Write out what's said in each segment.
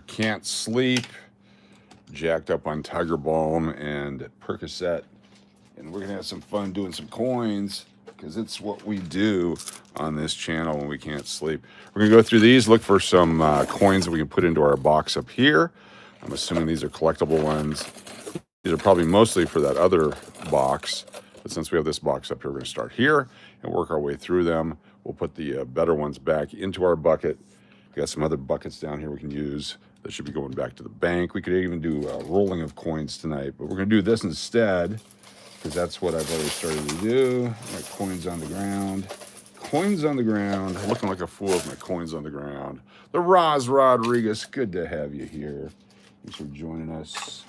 Can't sleep, jacked up on Tiger Balm and Percocet, and we're gonna have some fun doing some coins because it's what we do on this channel when we can't sleep. We're gonna go through these, look for some coins that we can put into our box up here. I'm assuming these are collectible ones. These are probably mostly for that other box, but since we have this box up here, we're gonna start here and work our way through them. We'll put the better ones back into our bucket. We got some other buckets down here we can use that should be going back to the bank. We could even do a rolling of coins tonight, but we're gonna do this instead because that's what I've already started to do. My coins on the ground. Coins on the ground. Looking like a fool with my coins on the ground. The Roz Rodriguez, good to have you here. Thanks for joining us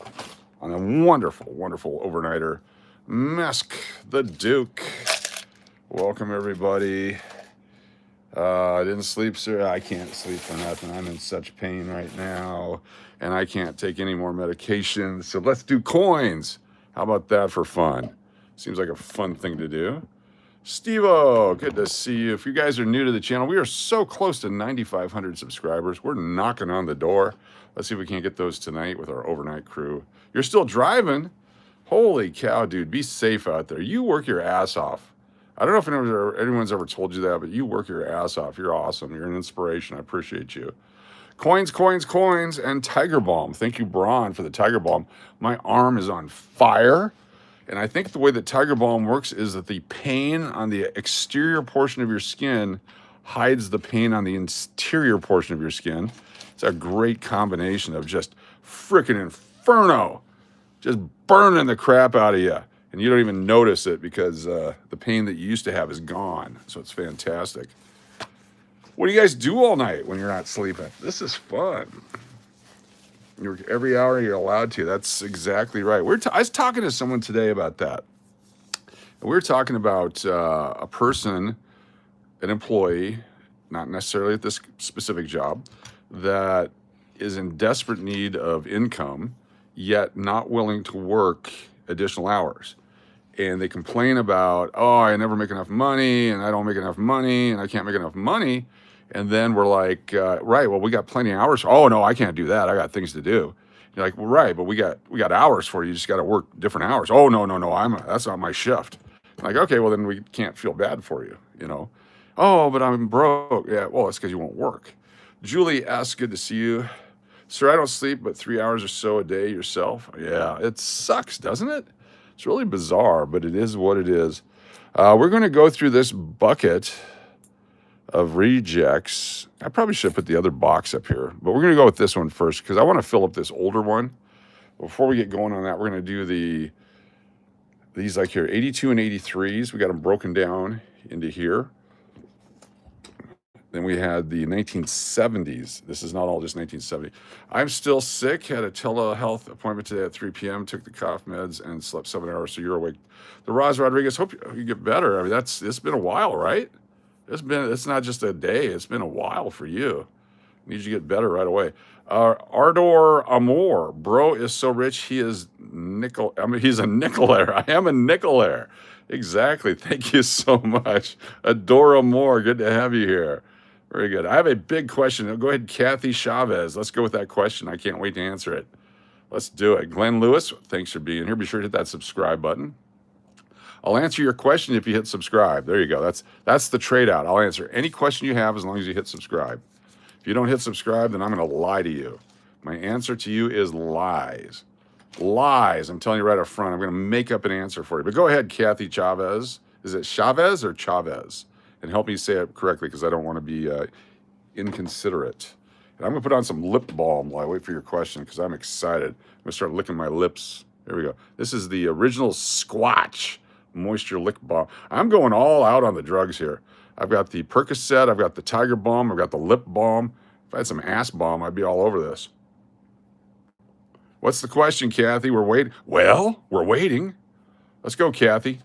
on a wonderful, wonderful overnighter. Mesk the Duke. Welcome, everybody. I didn't sleep, sir. I can't sleep for nothing. I'm in such pain right now, and I can't take any more medication. So let's do coins. How about that for fun? Seems like a fun thing to do. Steve-O, good to see you. If you guys are new to the channel, we are so close to 9,500 subscribers. We're knocking on the door. Let's see if we can't get those tonight with our overnight crew. You're still driving? Holy cow, dude. Be safe out there. You work your ass off. I don't know if anyone's ever told you that, but you work your ass off. You're awesome. You're an inspiration. I appreciate you. Coins, coins, coins, and Tiger Balm. Thank you, Braun, for the Tiger Balm. My arm is on fire. And I think the way that Tiger Balm works is that the pain on the exterior portion of your skin hides the pain on the interior portion of your skin. It's a great combination of just frickin' inferno. Just burning the crap out of you. And you don't even notice it because the pain that you used to have is gone. So it's fantastic. What do you guys do all night when you're not sleeping? This is fun. Every hour you're allowed to. That's exactly right. I was talking to someone today about that. And we were talking about a person, an employee, not necessarily at this specific job, that is in desperate need of income, yet not willing to work additional hours. And they complain about, oh, I never make enough money, and I don't make enough money, and I can't make enough money. And then we're like, right, well, we got plenty of hours. Oh, no, I can't do that. I got things to do. You're like, well, right, but we got hours for you. You just got to work different hours. Oh, no, that's not my shift. Like, okay, well, then we can't feel bad for you, you know. Oh, but I'm broke. Yeah, well, it's because you won't work. Julie S., good to see you. Sir, I don't sleep but 3 hours or so a day yourself. Yeah, it sucks, doesn't it? It's really bizarre, but it is what it is. We're going to go through this bucket of rejects. I probably should put the other box up here, but we're going to go with this one first because I want to fill up this older one. Before we get going on that, we're going to do these like here, 82 and 83s. We got them broken down into here. Then we had the 1970s. This is not all just 1970. I'm still sick. Had a telehealth appointment today at 3 p.m. Took the cough meds and slept 7 hours. So you're awake. The Roz Rodriguez. Hope you get better. I mean, it's been a while, right? It's not just a day. It's been a while for you. Need you to get better right away. Ardor Amor. Bro is so rich. He is nickel. I mean, he's a nickelaire. I am a nickelaire. Exactly. Thank you so much. Adora Moore. Good to have you here. Very good. I have a big question. Go ahead, Kathy Chavez. Let's go with that question. I can't wait to answer it. Let's do it. Glenn Lewis, thanks for being here. Be sure to hit that subscribe button. I'll answer your question if you hit subscribe. There you go. That's the trade out. I'll answer any question you have as long as you hit subscribe. If you don't hit subscribe, then I'm going to lie to you. My answer to you is lies. Lies. I'm telling you right up front. I'm going to make up an answer for you. But go ahead, Kathy Chavez. Is it Chavez or Chavez? And help me say it correctly because I don't want to be inconsiderate. And I'm going to put on some lip balm while I wait for your question because I'm excited. I'm going to start licking my lips. There we go. This is the original Squatch Moisture Lick Balm. I'm going all out on the drugs here. I've got the Percocet. I've got the Tiger Balm. I've got the lip balm. If I had some ass balm, I'd be all over this. What's the question, Kathy? We're waiting. Well, we're waiting. Let's go, Kathy.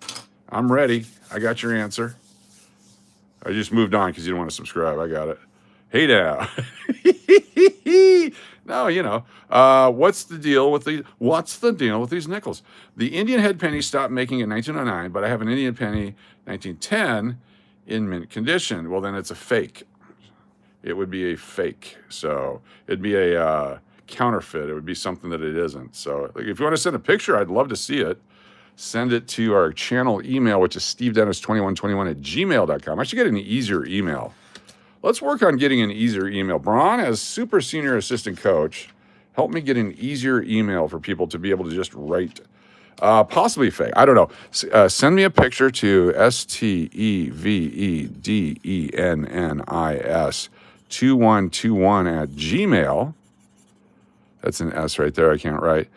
I'm ready. I got your answer. I just moved on because you don't want to subscribe. I got it. Hey now. No, you know. What's the deal with these nickels? The Indian head penny stopped making in 1909, but I have an Indian penny 1910 in mint condition. Well, then it's a fake. it would be a fake. So it'd be a counterfeit. It would be something that it isn't. So like, if you want to send a picture, I'd love to see it. Send it to our channel email, which is stevedennis2121@gmail.com. I should get an easier email. Let's work on getting an easier email. Braun, as super senior assistant coach, help me get an easier email for people to be able to just write. Possibly fake. I don't know. Send me a picture to stevedennis2121@gmail. That's an S right there. I can't write.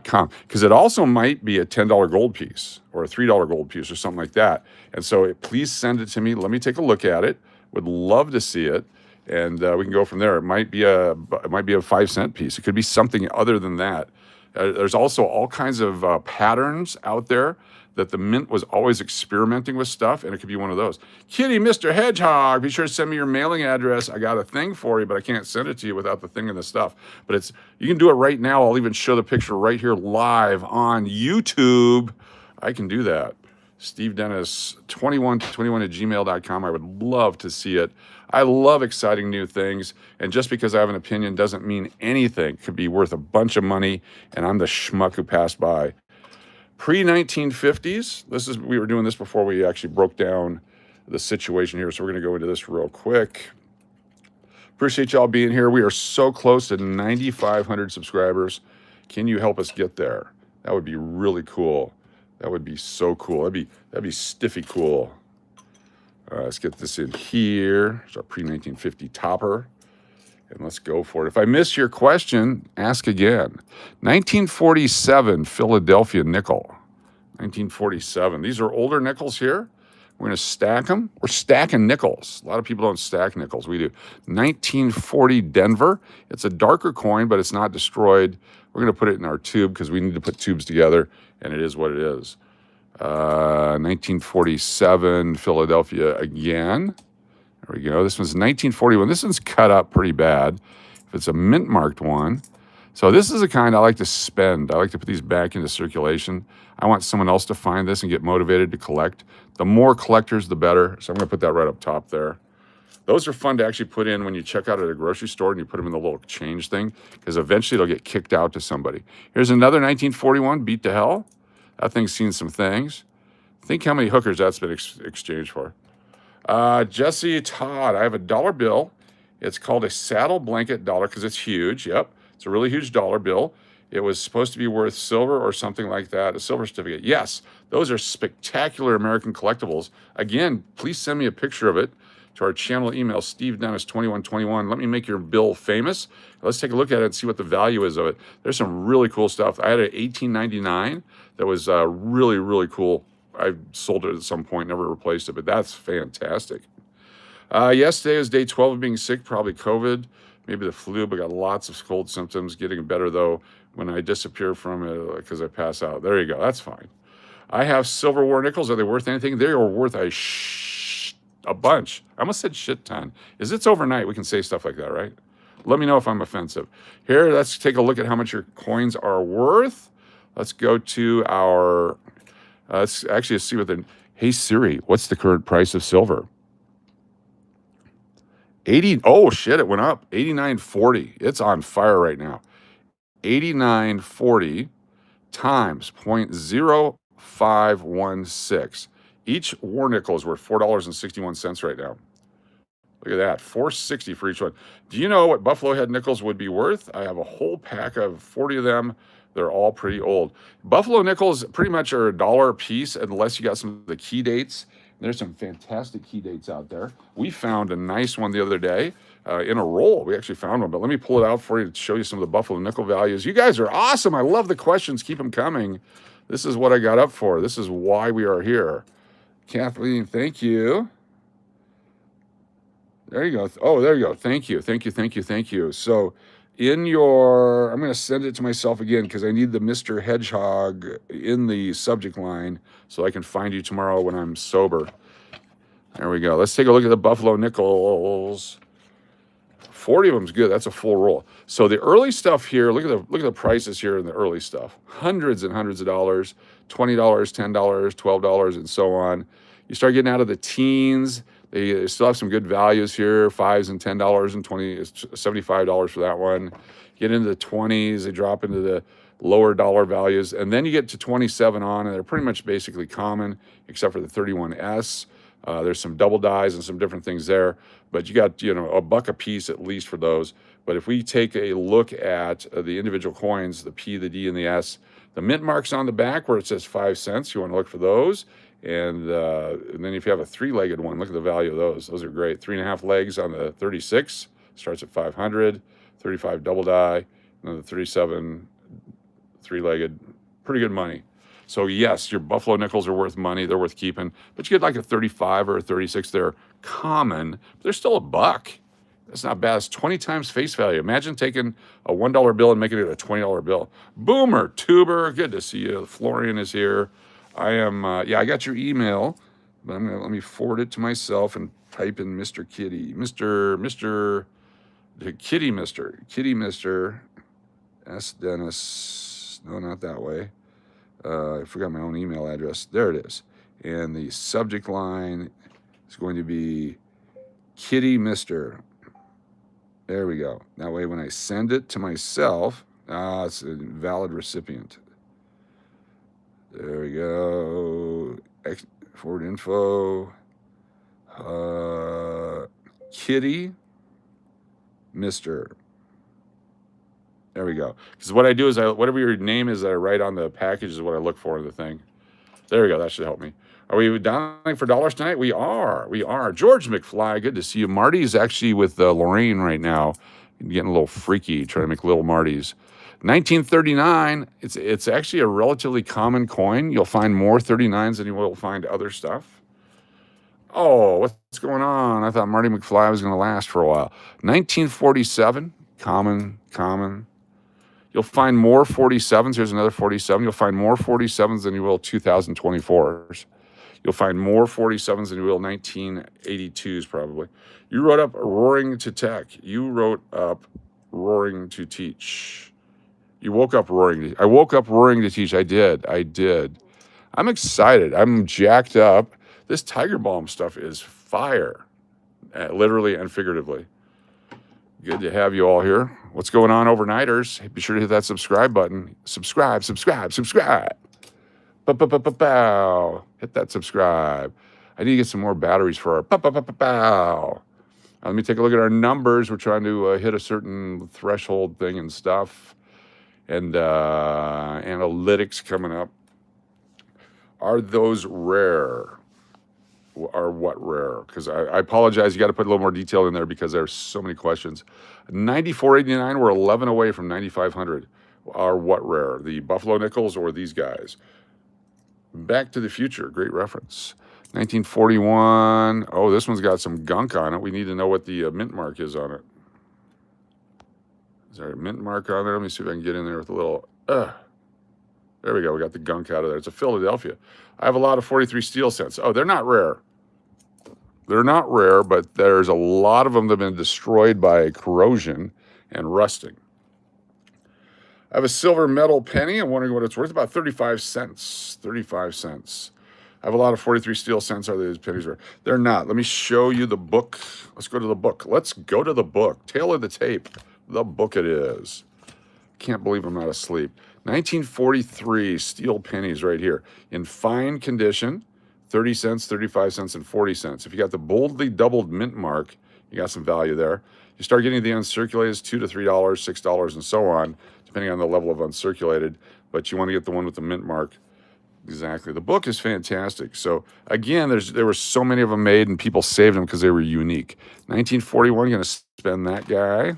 .com, because it also might be a $10 gold piece or a $3 gold piece or something like that. And so please send it to me. Let me take a look at it. Would love to see it, and we can go from there. It might be a 5-cent piece. It could be something other than that. There's also all kinds of patterns out there that the Mint was always experimenting with stuff, and it could be one of those. Kitty, Mr. Hedgehog, be sure to send me your mailing address. I got a thing for you, but I can't send it to you without the thing and the stuff. But you can do it right now. I'll even show the picture right here live on YouTube. I can do that. SteveDennis2121@gmail.com. I would love to see it. I love exciting new things, and just because I have an opinion doesn't mean anything. It could be worth a bunch of money, and I'm the schmuck who passed by. Pre-1950s, we were doing this before we actually broke down the situation here, so we're going to go into this real quick. Appreciate y'all being here. We are so close to 9,500 subscribers. Can you help us get there? That would be really cool. That would be so cool. That'd be stiffy cool. Let's get this in here. It's our pre-1950 topper. And let's go for it. If I miss your question, ask again. 1947 Philadelphia nickel. 1947. These are older nickels here. We're going to stack them. We're stacking nickels. A lot of people don't stack nickels. We do. 1940 Denver. It's a darker coin, but it's not destroyed. We're going to put it in our tube because we need to put tubes together, and it is what it is. 1947 Philadelphia again. There we go. This one's 1941. This one's cut up pretty bad. If it's a mint marked one. So this is the kind I like to spend. I like to put these back into circulation. I want someone else to find this and get motivated to collect. The more collectors, the better. So I'm going to put that right up top there. Those are fun to actually put in when you check out at a grocery store and you put them in the little change thing, because eventually they'll get kicked out to somebody. Here's another 1941, beat to hell. That thing's seen some things. Think how many hookers that's been exchanged for. Jesse Todd, I have a dollar bill. It's called a saddle blanket dollar because it's huge. Yep, it's a really huge dollar bill. It was supposed to be worth silver or something like that, a silver certificate. Yes, those are spectacular American collectibles. Again, please send me a picture of it to our channel email, stevedennis2121. Let me make your bill famous. Let's take a look at it and see what the value is of it. There's some really cool stuff. I had an 1899 that was really, really cool. I sold it at some point, never replaced it, but that's fantastic. Yes, today is day 12 of being sick, probably COVID, maybe the flu, but got lots of cold symptoms. Getting better, though, when I disappear from it because I pass out. There you go. That's fine. I have silver war nickels. Are they worth anything? They are worth a bunch. I almost said shit ton. It's overnight. We can say stuff like that, right? Let me know if I'm offensive. Here, let's take a look at how much your coins are worth. Let's go to our... let's actually see what the... Hey, Siri, what's the current price of silver? 80... Oh, shit, it went up. 89.40. It's on fire right now. 89.40 times 0.0516. Each war nickel is worth $4.61 right now. Look at that, $4.60 for each one. Do you know what Buffalo Head nickels would be worth? I have a whole pack of 40 of them. They're all pretty old. Buffalo nickels pretty much are $1 a piece unless you got some of the key dates. There's some fantastic key dates out there. We found a nice one the other day in a roll. We actually found one, but let me pull it out for you to show you some of the Buffalo nickel values. You guys are awesome. I love the questions. Keep them coming. This is what I got up for. This is why we are here. Kathleen, thank you. There you go. Oh, there you go. Thank you. Thank you. Thank you. Thank you. So in your, I'm going to send it to myself again because I need the Mr. Hedgehog in the subject line so I can find you tomorrow when I'm sober. There we go. Let's take a look at the Buffalo nickels. 40 of them's good. That's a full roll. So the early stuff here, look at the prices here in the early stuff. Hundreds and hundreds of dollars, $20, $10, $12, and so on. You start getting out of the teens. They still have some good values here, $5s and $10 and $75 for that one. Get into the 20s, they drop into the lower dollar values, and then you get to 27 on, and they're pretty much basically common, except for the 31S. There's some double dies and some different things there, but you got, a buck a piece at least for those. But if we take a look at the individual coins, the P, the D, and the S, the mint mark's on the back where it says 5 cents. You want to look for those. And then if you have a 3-legged one, look at the value of those. Those are great. 3.5 legs on the 36, starts at 500, 35 double die, and then the 37 3-legged, pretty good money. So yes, your Buffalo nickels are worth money. They're worth keeping. But you get like a 35 or a 36. They're common, but they're still a buck. That's not bad. It's 20 times face value. Imagine taking a $1 bill and making it a $20 bill. Boomer, Tuber, good to see you. Florian is here. I am, I got your email, but let me forward it to myself and type in Mr. Kitty. Mr. S. Dennis. No, not that way. I forgot my own email address. There it is. And the subject line is going to be Kitty Mr. There we go. That way when I send it to myself, it's a valid recipient. There we go. Forward info. Kitty Mr. There we go. Because what I do is, whatever your name is that I write on the package is what I look for in the thing. There we go. That should help me. Are we dialing for dollars tonight? We are. George McFly, good to see you. Marty's actually with Lorraine right now, getting a little freaky, trying to make little Martys. 1939, it's actually a relatively common coin. You'll find more 39s than you will find other stuff. Oh, what's going on? I thought Marty McFly was going to last for a while. 1947, common. You'll find more 47s. Here's another 47. You'll find more 47s than you will 2024s. You'll find more 47s than you will 1982s probably. You wrote up Roaring to Tech. You wrote up Roaring to Teach. You woke up roaring. I woke up roaring to teach. I did. I'm excited. I'm jacked up. This Tiger Balm stuff is fire, literally and figuratively. Good to have you all here. What's going on, overnighters? Be sure to hit that subscribe button. Subscribe. Pow. Hit that subscribe. I need to get some more batteries for our pow. Let me take a look at our numbers. We're trying to hit a certain threshold thing and stuff. And analytics coming up. Are those rare? Are what rare? Because I apologize. You got to put a little more detail in there because there's so many questions. 94.89. We're 11 away from 9,500. Are what rare? The Buffalo nickels or these guys? Back to the Future. Great reference. 1941. Oh, this one's got some gunk on it. We need to know what the mint mark is on it. Is there a mint mark on there? Let me see if I can get in there with a little... There we go. We got the gunk out of there. It's a Philadelphia. I have a lot of 43 steel cents. Oh, they're not rare. They're not rare, but there's a lot of them that have been destroyed by corrosion and rusting. I have a silver metal penny. I'm wondering what it's worth. About 35 cents. 35 cents. I have a lot of 43 steel cents. Are these pennies rare? They're not. Let me show you the book. Let's go to the book. Tail of the tape. The book it is. Can't believe I'm not asleep. 1943 steel pennies right here. In fine condition, 30 cents, 35 cents, and 40 cents. If you got the boldly doubled mint mark, you got some value there. You start getting the uncirculated, $2 to $3, $6, and so on, depending on the level of uncirculated. But you want to get the one with the mint mark. Exactly. The book is fantastic. So again, there were so many of them made, and people saved them because they were unique. 1941, going to spend that guy.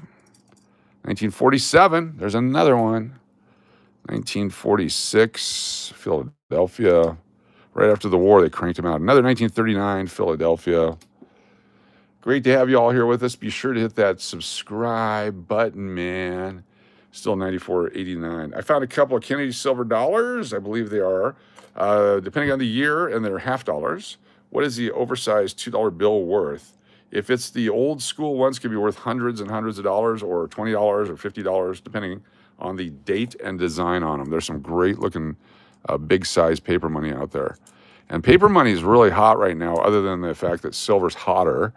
1947, there's another one. 1946, Philadelphia. Right after the war, they cranked them out. Another 1939, Philadelphia. Great to have you all here with us. Be sure to hit that subscribe button, man. Still 94.89. I found a couple of Kennedy silver dollars. I believe they are, depending on the year, and they're half dollars. What is the oversized $2 bill worth? If it's the old school ones, could be worth hundreds and hundreds of dollars, or $20 or $50, depending on the date and design on them. There's some great looking big size paper money out there. And paper money is really hot right now, other than the fact that silver's hotter.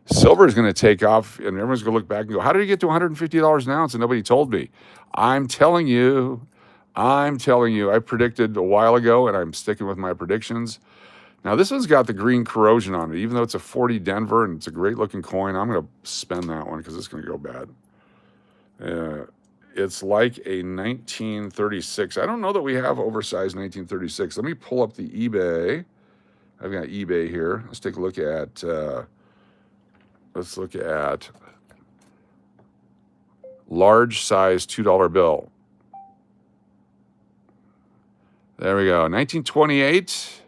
Silver is going to take off, and everyone's going to look back and go, how did it get to $150 an ounce and nobody told me? I'm telling you. I predicted a while ago, and I'm sticking with my predictions. Now, this one's got the green corrosion on it. Even though it's a 40 Denver and it's a great-looking coin, I'm going to spend that one because it's going to go bad. It's like a 1936. I don't know that we have oversized 1936. Let me pull up the eBay. I've got eBay here. Let's take a look at... let's look at large size $2 bill. There we go. 1928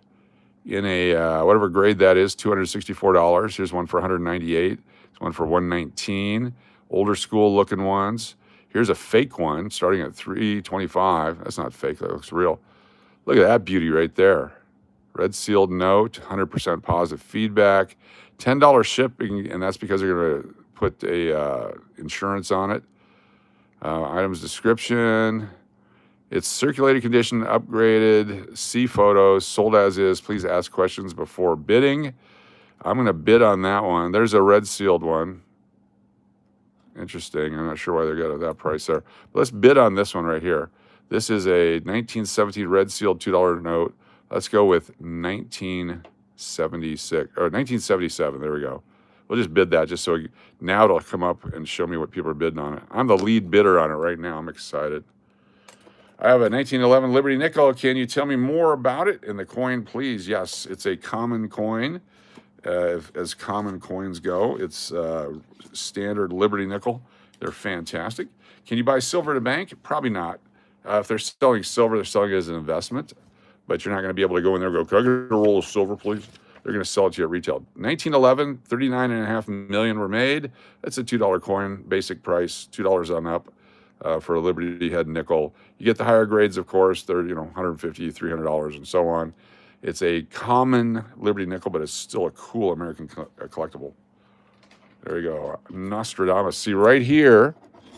in a whatever grade that is, $264. Here's one for $198. Here's one for $119. Older school looking ones. Here's a fake one starting at $325. That's not fake. That looks real. Look at that beauty right there. Red sealed note, 100% positive feedback. $10 shipping, and that's because they're going to put a insurance on it. Items description. It's circulated condition, upgraded, see photos, sold as is. Please ask questions before bidding. I'm going to bid on that one. There's a red sealed one. Interesting. I'm not sure why they got that price there. But let's bid on this one right here. This is a 1917 red sealed $2 note. Let's go with 1976 or 1977. There we go. We'll just bid that just so now it'll come up and show me what people are bidding on it. I'm the lead bidder on it right now. I'm excited. I have a 1911 Liberty Nickel. Can you tell me more about it? And the coin, please. Yes, it's a common coin. As common coins go, it's standard Liberty Nickel. They're fantastic. Can you buy silver at a bank? Probably not. If they're selling silver, they're selling it as an investment. But you're not going to be able to go in there and go, can I get a roll of silver, please? They're going to sell it to you at retail. 1911, 39.5 million were made. That's a $2 coin, basic price, $2 on up for a Liberty Head nickel. You get the higher grades, of course. They're, $150, $300, and so on. It's a common Liberty nickel, but it's still a cool American collectible. There you go. Nostradamus. See, right here,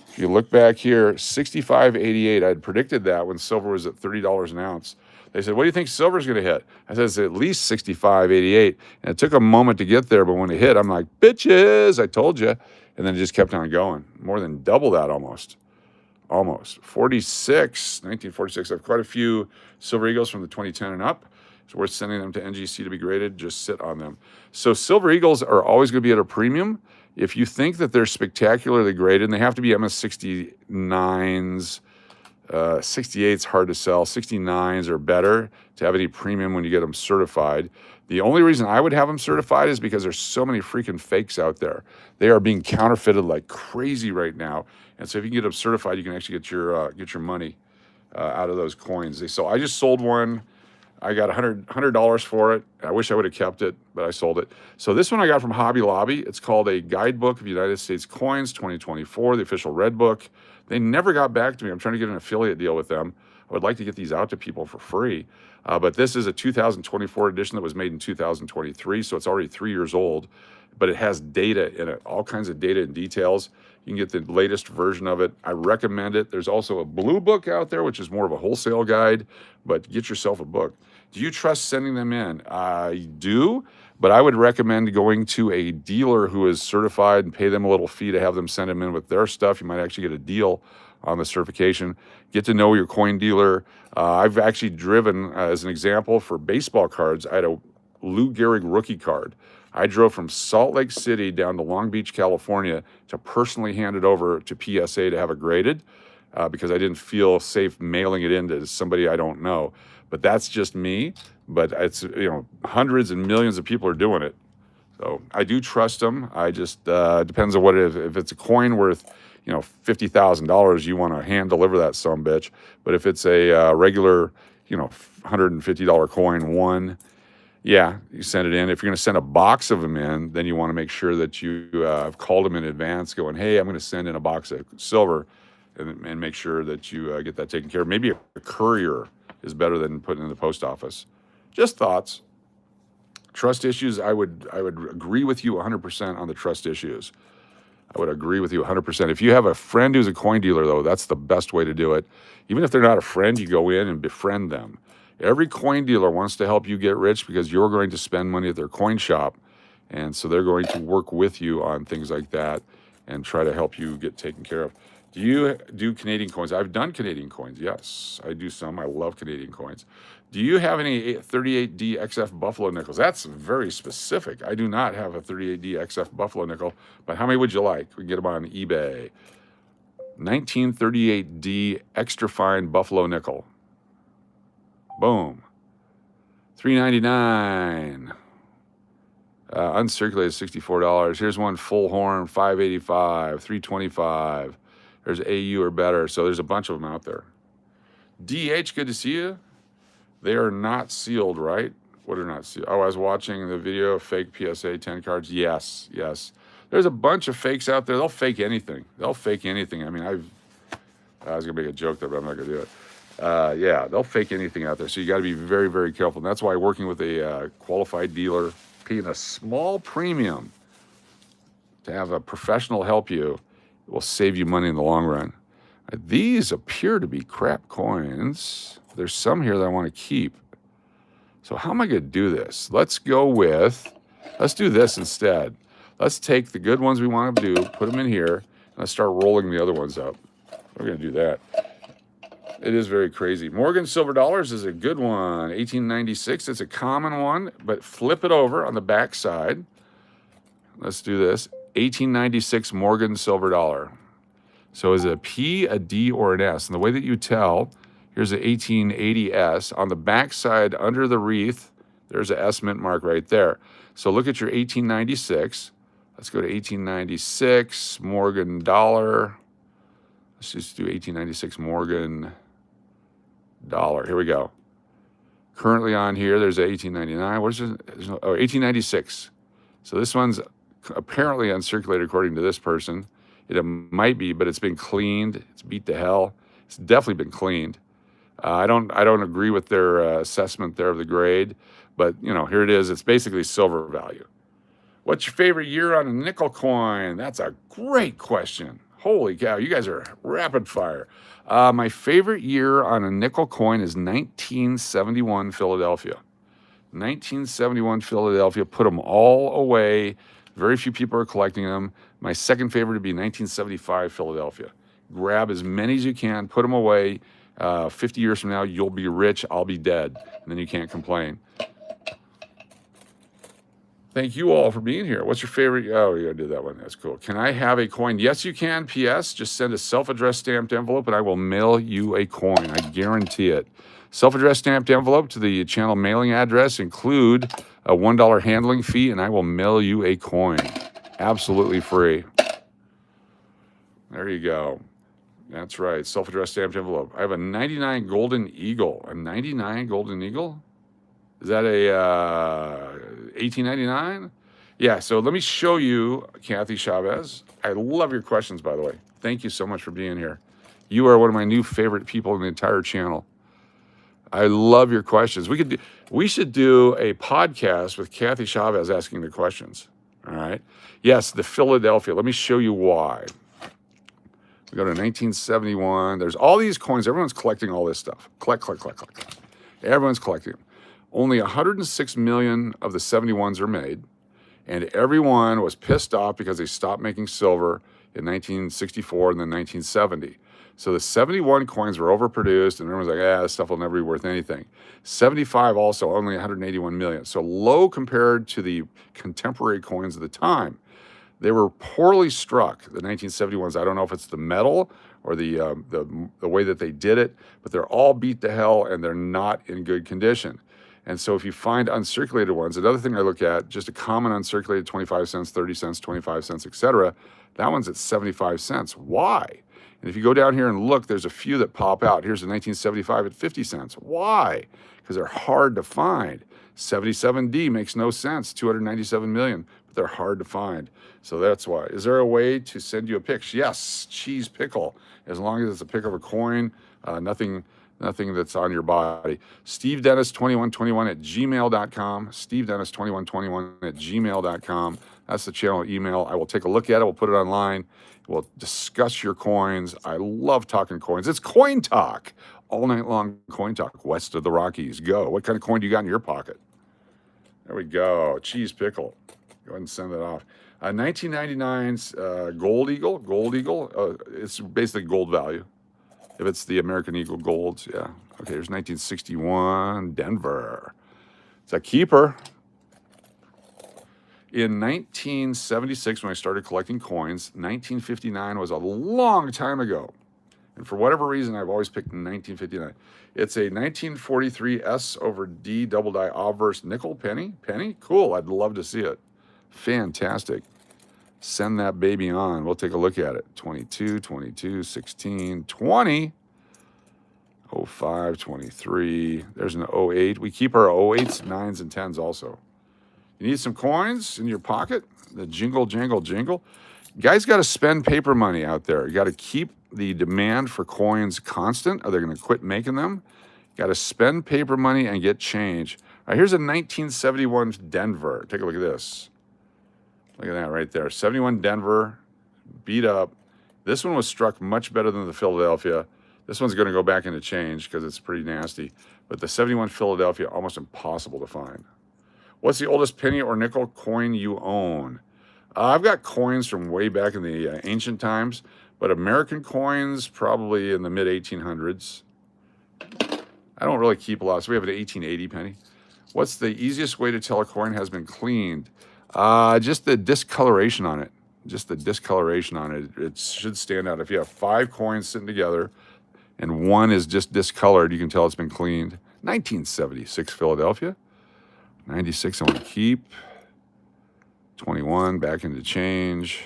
if you look back here, 65.88. I had predicted that when silver was at $30 an ounce. They said, what do you think silver's going to hit? I said, it's at least 65.88. And it took a moment to get there, but when it hit, I'm like, bitches, I told you. And then it just kept on going. More than double that almost. 1946. I have quite a few Silver Eagles from the 2010 and up. It's worth sending them to NGC to be graded. Just sit on them. So Silver Eagles are always going to be at a premium. If you think that they're spectacularly graded, and they have to be MS69s, 68's hard to sell. 69s are better to have any premium when you get them certified. The only reason I would have them certified is because there's so many freaking fakes out there. They are being counterfeited like crazy right now. And so if you can get them certified, you can actually get your money out of those coins. So I just sold one. I got $100 for it. I wish I would have kept it, but I sold it. So this one I got from Hobby Lobby. It's called a Guidebook of United States Coins 2024, the official red book. They never got back to me. I'm trying to get an affiliate deal with them. I would like to get these out to people for free. But this is a 2024 edition that was made in 2023, so it's already 3 years old. But it has data in it, all kinds of data and details. You can get the latest version of it. I recommend it. There's also a blue book out there, which is more of a wholesale guide, but get yourself a book. Do you trust sending them in? I do, but I would recommend going to a dealer who is certified and pay them a little fee to have them send them in with their stuff. You might actually get a deal on the certification. Get to know your coin dealer. I've actually driven, as an example, for baseball cards. I had a Lou Gehrig rookie card. I drove from Salt Lake City down to Long Beach, California to personally hand it over to PSA to have it graded because I didn't feel safe mailing it in to somebody I don't know. But that's just me. But it's, hundreds and millions of people are doing it. So I do trust them. I just, depends on what it is. If it's a coin worth, $50,000, you want to hand deliver that sumbitch. But if it's a regular, $150 coin, yeah, you send it in. If you're going to send a box of them in, then you want to make sure that you have called them in advance going, hey, I'm going to send in a box of silver and make sure that you get that taken care of. Maybe a courier is better than putting it in the post office. Just thoughts. Trust issues, I would agree with you 100% on the trust issues. I would agree with you 100%. If you have a friend who's a coin dealer, though, that's the best way to do it. Even if they're not a friend, you go in and befriend them. Every coin dealer wants to help you get rich because you're going to spend money at their coin shop. And so they're going to work with you on things like that and try to help you get taken care of. Do you do Canadian coins? I've done Canadian coins. Yes, I do some. I love Canadian coins. Do you have any 38D XF Buffalo nickels? That's very specific. I do not have a 38D XF Buffalo nickel, but how many would you like? We can get them on eBay. 1938D extra fine Buffalo nickel. Boom. $3.99. Uncirculated $64. Here's one full horn, $5.85, $3.25. There's AU or better. So there's a bunch of them out there. DH, good to see you. They are not sealed, right? What are not sealed? Oh, I was watching the video of fake PSA 10 cards. Yes, yes. There's a bunch of fakes out there. They'll fake anything. They'll fake anything. I mean, I was going to make a joke there, but I'm not going to do it. Yeah, they'll fake anything out there. So you got to be very, very careful. And that's why working with a qualified dealer, paying a small premium to have a professional help you will save you money in the long run. These appear to be crap coins. There's some here that I want to keep. So how am I going to do this? Let's do this instead. Let's take the good ones we want to do, put them in here, and let's start rolling the other ones up. We're going to do that. It is very crazy. Morgan Silver Dollars is a good one. 1896, it's a common one, but flip it over on the back side. Let's do this. 1896 Morgan Silver Dollar. So is it a P, a D, or an S? And the way that you tell, here's an 1880S. On the back side, under the wreath, there's a S mint mark right there. So look at your 1896. Let's go to 1896 Morgan Dollar. Let's just do 1896 Morgan Dollar. Here we go. Currently on here, there's a 1899. What is it? Oh, 1896. So this one's apparently uncirculated according to this person. It might be, but it's been cleaned. It's beat to hell. It's definitely been cleaned. I don't agree with their assessment there of the grade, but you know, here it is. It's basically silver value. What's your favorite year on a nickel coin? That's a great question. Holy cow, you guys are rapid fire. My favorite year on a nickel coin is 1971 Philadelphia. 1971 Philadelphia, put them all away. Very few people are collecting them. My second favorite would be 1975 Philadelphia. Grab as many as you can, put them away. 50 years from now, you'll be rich, I'll be dead, and then you can't complain. Thank you all for being here. What's your favorite? Oh, you're going to do that one. That's cool. Can I have a coin? Yes, you can. P.S. Just send a self-addressed stamped envelope, and I will mail you a coin. I guarantee it. Self-addressed stamped envelope to the channel mailing address. Include a $1 handling fee, and I will mail you a coin. Absolutely free. There you go. That's right. Self-addressed stamped envelope. I have a 99 Golden Eagle. A 99 Golden Eagle? Is that a 1899? Yeah, so let me show you, Kathy Chavez. I love your questions, by the way. Thank you so much for being here. You are one of my new favorite people in the entire channel. I love your questions. We should do a podcast with Kathy Chavez asking the questions. All right. Yes, the Philadelphia. Let me show you why. We go to 1971. There's all these coins. Everyone's collecting all this stuff. Collect. Everyone's collecting them. Only 106 million of the 71s are made, and everyone was pissed off because they stopped making silver in 1964 and then 1970. So the 71 coins were overproduced, and everyone's like, this stuff will never be worth anything. 75 also, only 181 million. So low compared to the contemporary coins of the time. They were poorly struck, the 1971s. I don't know if it's the metal or the way that they did it, but they're all beat to hell, and they're not in good condition. And so if you find uncirculated ones, another thing I look at, just a common uncirculated 25 cents, 30 cents, 25 cents, etc. That one's at 75 cents. Why? And if you go down here and look, there's a few that pop out. Here's a 1975 at 50 cents. Why? Because they're hard to find. 77D makes no sense, 297 million, but they're hard to find. So that's why. Is there a way to send you a pic? Yes, cheese pickle. As long as it's a pic of a coin, nothing that's on your body. SteveDennis2121 at gmail.com. SteveDennis2121 at gmail.com. That's the channel email. I will take a look at it. We'll put it online. We'll discuss your coins. I love talking coins. It's coin talk. All night long coin talk. West of the Rockies. Go. What kind of coin do you got in your pocket? There we go. Cheese pickle. Go ahead and send that off. 1999's Gold Eagle. Gold Eagle. It's basically gold value. If it's the American Eagle Golds, yeah. Okay, here's 1961 Denver. It's a keeper. In 1976, when I started collecting coins, 1959 was a long time ago. And for whatever reason, I've always picked 1959. It's a 1943 S over D double die obverse nickel penny. Penny? Cool. I'd love to see it. Fantastic. Send that baby on. We'll take a look at it. 22, 22, 16, 20, 05, 23. There's an 08. We keep our 08s, 9s, and 10s also. You need some coins in your pocket? The jingle, jangle, jingle. Guys got to spend paper money out there. You got to keep the demand for coins constant, or they're going to quit making them. Got to spend paper money and get change. All right, here's a 1971 Denver. Take a look at this. Look at that right there. 71 Denver, beat up. This one was struck much better than the Philadelphia. This one's going to go back into change because it's pretty nasty. But the 71 Philadelphia, almost impossible to find. What's the oldest penny or nickel coin you own? I've got coins from way back in the ancient times, but American coins probably in the mid-1800s. I don't really keep a lot. So we have an 1880 penny. What's the easiest way to tell a coin has been cleaned? Just the discoloration on it. Just the discoloration on it. It should stand out. If you have 5 coins sitting together and one is just discolored, you can tell it's been cleaned. 1976 Philadelphia. 96 I want to keep. 21 back into change.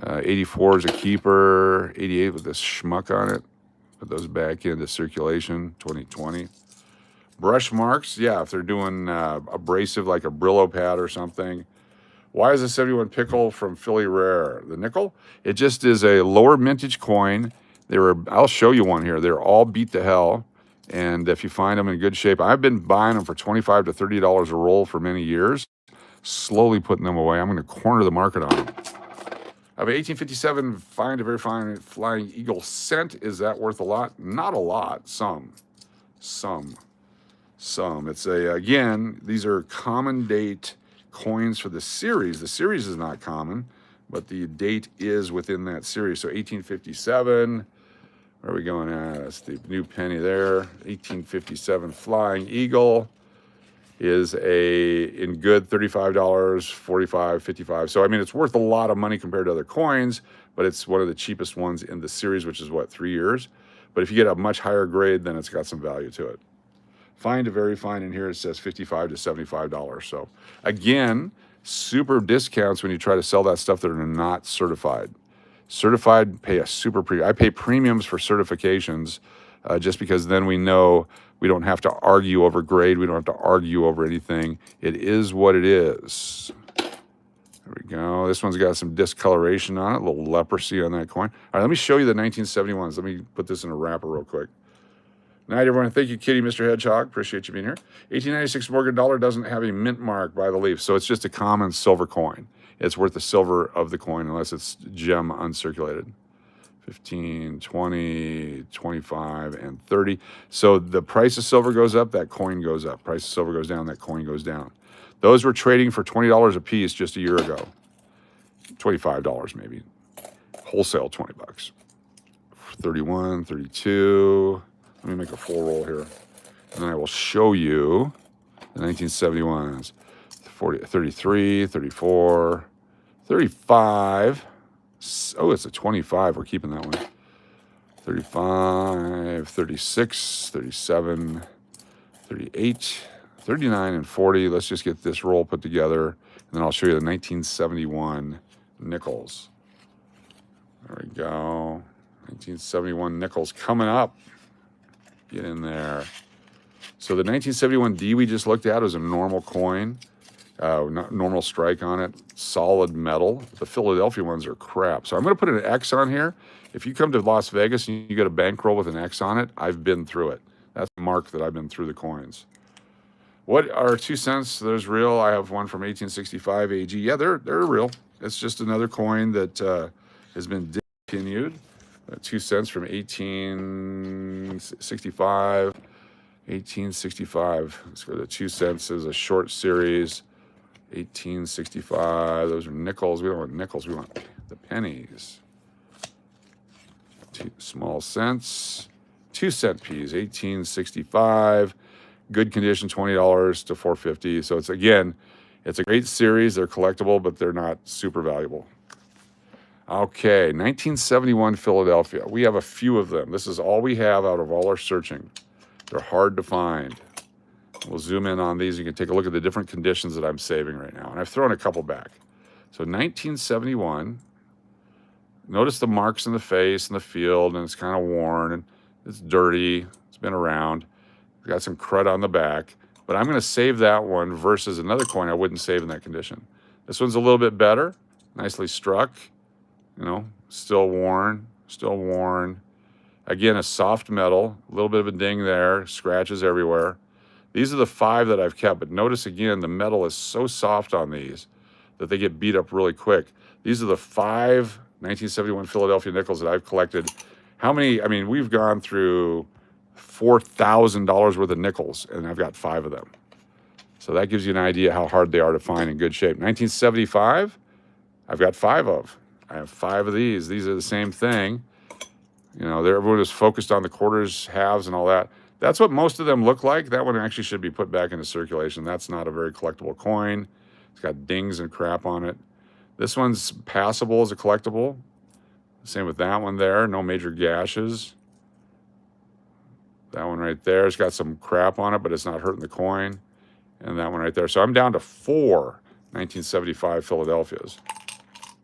84 is a keeper. 88 with this schmuck on it. Put those back into circulation. 2020. Brush marks, yeah, if they're doing abrasive like a Brillo pad or something. Why is a 71 pickle from Philly rare? The nickel? It just is a lower mintage coin. I'll show you one here. They're all beat to hell. And if you find them in good shape, I've been buying them for $25 to $30 a roll for many years, slowly putting them away. I'm going to corner the market on them. I have an 1857 find a very fine flying eagle cent. Is that worth a lot? Not a lot. Some. It's again, these are common date coins for the series. The series is not common, but the date is within that series. So 1857. Where are we going at? That's the new penny there. 1857 Flying Eagle is in good $35, $45, $55. So, I mean, it's worth a lot of money compared to other coins, but it's one of the cheapest ones in the series, which is, what, 3 years? But if you get a much higher grade, then it's got some value to it. Find a very fine in here. It says $55 to $75. So, again, super discounts when you try to sell that stuff that are not certified. Certified, pay a super premium. I pay premiums for certifications just because then we know we don't have to argue over grade. We don't have to argue over anything. It is what it is. There we go. This one's got some discoloration on it, a little leprosy on that coin. All right, let me show you the 1971s. Let me put this in a wrapper real quick. Night, everyone. Thank you, Kitty, Mr. Hedgehog. Appreciate you being here. 1896 Morgan dollar doesn't have a mint mark by the leaf, so it's just a common silver coin. It's worth the silver of the coin unless it's gem uncirculated. 15, 20, 25, and 30. So the price of silver goes up, that coin goes up. Price of silver goes down, that coin goes down. Those were trading for $20 a piece just a year ago. $25 maybe. Wholesale, $20. 31, 32. Let me make a full roll here. And then I will show you the 1971s. 40, 33, 34, 35. Oh, it's a 25. We're keeping that one. 35, 36, 37, 38, 39, and 40. Let's just get this roll put together, and then I'll show you the 1971 nickels. There we go. 1971 nickels coming up. Get in there. So the 1971 D we just looked at was a normal coin. Normal strike on it, solid metal. The Philadelphia ones are crap. So I'm going to put an X on here. If you come to Las Vegas and you get a bankroll with an X on it, I've been through it. That's the mark that I've been through the coins. What are 2 cents? There's real. I have one from 1865 AG. Yeah, they're real. It's just another coin that has been discontinued. 2 cents from 1865. 1865. Let's go to 2 cents is a short series. 1865. Those are nickels. We don't want nickels. We want the pennies. Small cents. 2 cent piece. 1865. Good condition, $20 to $4.50. So it's a great series. They're collectible, but they're not super valuable. Okay, 1971 Philadelphia. We have a few of them. This is all we have out of all our searching. They're hard to find. We'll zoom in on these. You can take a look at the different conditions that I'm saving right now. And I've thrown a couple back. So 1971, notice the marks in the face and the field, and it's kind of worn, and it's dirty. It's been around. It's got some crud on the back. But I'm going to save that one versus another coin I wouldn't save in that condition. This one's a little bit better. Nicely struck. Still worn. Again, a soft metal. A little bit of a ding there. Scratches everywhere. These are the 5 that I've kept, but notice again, the metal is so soft on these that they get beat up really quick. These are the 5 1971 Philadelphia nickels that I've collected. How many? I mean, we've gone through $4,000 worth of nickels, and I've got 5 of them. So that gives you an idea how hard they are to find in good shape. 1975, I've got 5 of. I have 5 of these. These are the same thing. Everyone is focused on the quarters, halves, and all that. That's what most of them look like. That one actually should be put back into circulation. That's not a very collectible coin. It's got dings and crap on it. This one's passable as a collectible. Same with that one there. No major gashes. That one right there, it's got some crap on it, but it's not hurting the coin. And that one right there. So I'm down to 4 1975 Philadelphias.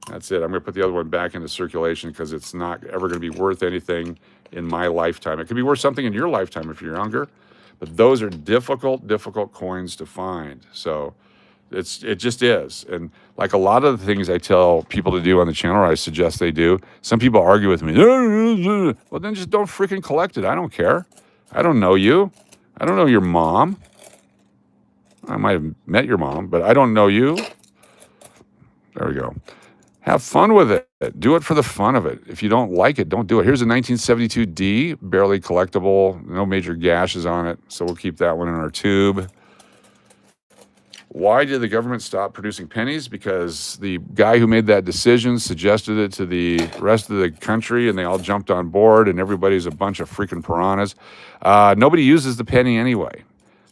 That's it. I'm going to put the other one back into circulation because it's not ever going to be worth anything in my lifetime. It could be worth something in your lifetime if you're younger, but those are difficult coins to find. So it just is. And like a lot of the things I tell people to do on the channel, or I suggest they do, some people argue with me. Well, then just don't freaking collect it. I don't care. I don't know you. I don't know your mom. I might have met your mom, but I don't know you. There we go. Have fun with it. Do it for the fun of it. If you don't like it, don't do it. Here's a 1972D, barely collectible, no major gashes on it, so we'll keep that one in our tube. Why did the government stop producing pennies? Because the guy who made that decision suggested it to the rest of the country, and they all jumped on board, and everybody's a bunch of freaking piranhas. Nobody uses the penny anyway.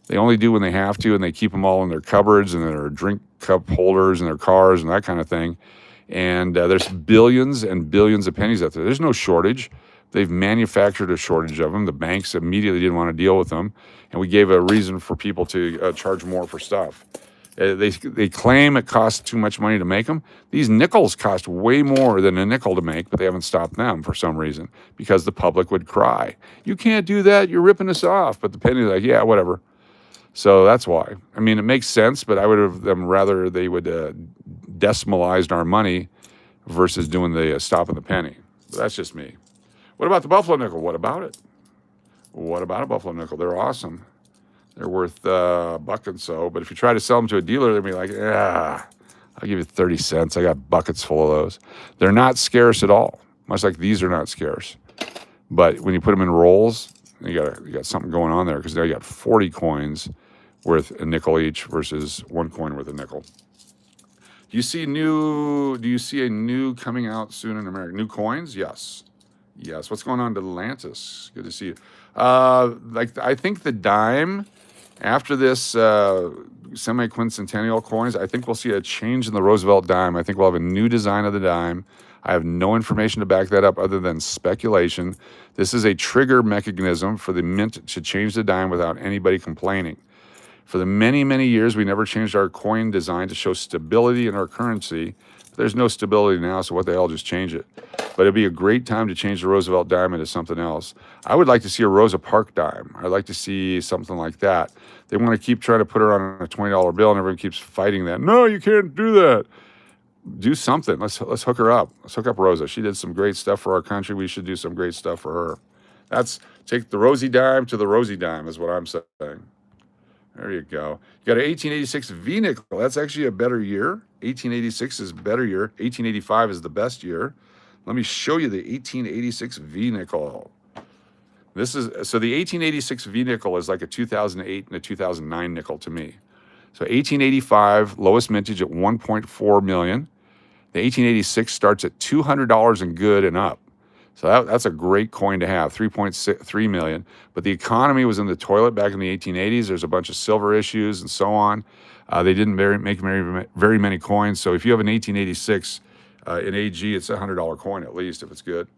They only do when they have to, and they keep them all in their cupboards and their drink cup holders in their cars and that kind of thing. And there's billions and billions of pennies out there. There's no shortage. They've manufactured a shortage of them. The banks immediately didn't want to deal with them, and we gave a reason for people to charge more for stuff. They claim it costs too much money to make them. These nickels cost way more than a nickel to make, but they haven't stopped them for some reason because the public would cry, "You can't do that. You're ripping us off." But the penny's like, "Yeah, whatever." So that's why. I mean, it makes sense, but I would have them rather they would decimalized our money versus doing the stopping the penny. But that's just me. What about the Buffalo nickel? What about it? What about a Buffalo nickel? They're awesome. They're worth $1 and so. But if you try to sell them to a dealer, they'll be like, I'll give you 30 cents. I got buckets full of those. They're not scarce at all, much like these are not scarce. But when you put them in rolls, you got something going on there because now you got 40 coins worth a nickel each versus 1 coin worth a nickel. Do you see a new coming out soon in America? New coins? Yes. What's going on to Atlantis? Good to see you. I think the dime after this semi-quincentennial coins, I think we'll see a change in the Roosevelt dime. I think we'll have a new design of the dime. I have no information to back that up other than speculation. This is a trigger mechanism for the mint to change the dime without anybody complaining. For the many, many years, we never changed our coin design to show stability in our currency. There's no stability now, so what the hell, just change it. But it'd be a great time to change the Roosevelt dime into something else. I would like to see a Rosa Parks dime. I'd like to see something like that. They want to keep trying to put her on a $20 bill, and everyone keeps fighting that. No, you can't do that. Do something. Let's hook her up. Let's hook up Rosa. She did some great stuff for our country. We should do some great stuff for her. Take the Rosie dime to the Rosie dime is what I'm saying. There you go. You got an 1886 V nickel. That's actually a better year. 1886 is a better year. 1885 is the best year. Let me show you the 1886 V nickel. This is so the 1886 V nickel is like a 2008 and a 2009 nickel to me. So 1885 lowest mintage at 1.4 million. The 1886 starts at $200 and good and up. So that's a great coin to have, 3.3 million. But the economy was in the toilet back in the 1880s. There's a bunch of silver issues and so on. They didn't make very many coins. So if you have an 1886 in AG, it's a $100 coin at least if it's good.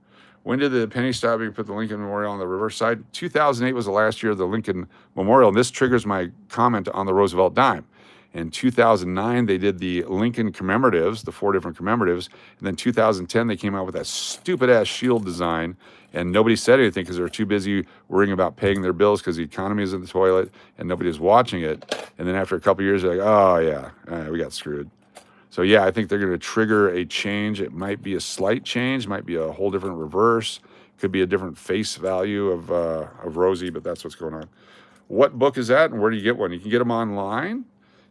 When did the penny stop? You put the Lincoln Memorial on the reverse side. 2008 was the last year of the Lincoln Memorial. And this triggers my comment on the Roosevelt dime. In 2009, they did the Lincoln commemoratives, the 4 different commemoratives. And then 2010, they came out with that stupid-ass shield design, and nobody said anything because they were too busy worrying about paying their bills because the economy is in the toilet and nobody was watching it. And then after a couple of years, they're like, oh, yeah, we got screwed. So, yeah, I think they're going to trigger a change. It might be a slight change, might be a whole different reverse, could be a different face value of Rosie, but that's what's going on. What book is that, and where do you get one? You can get them online.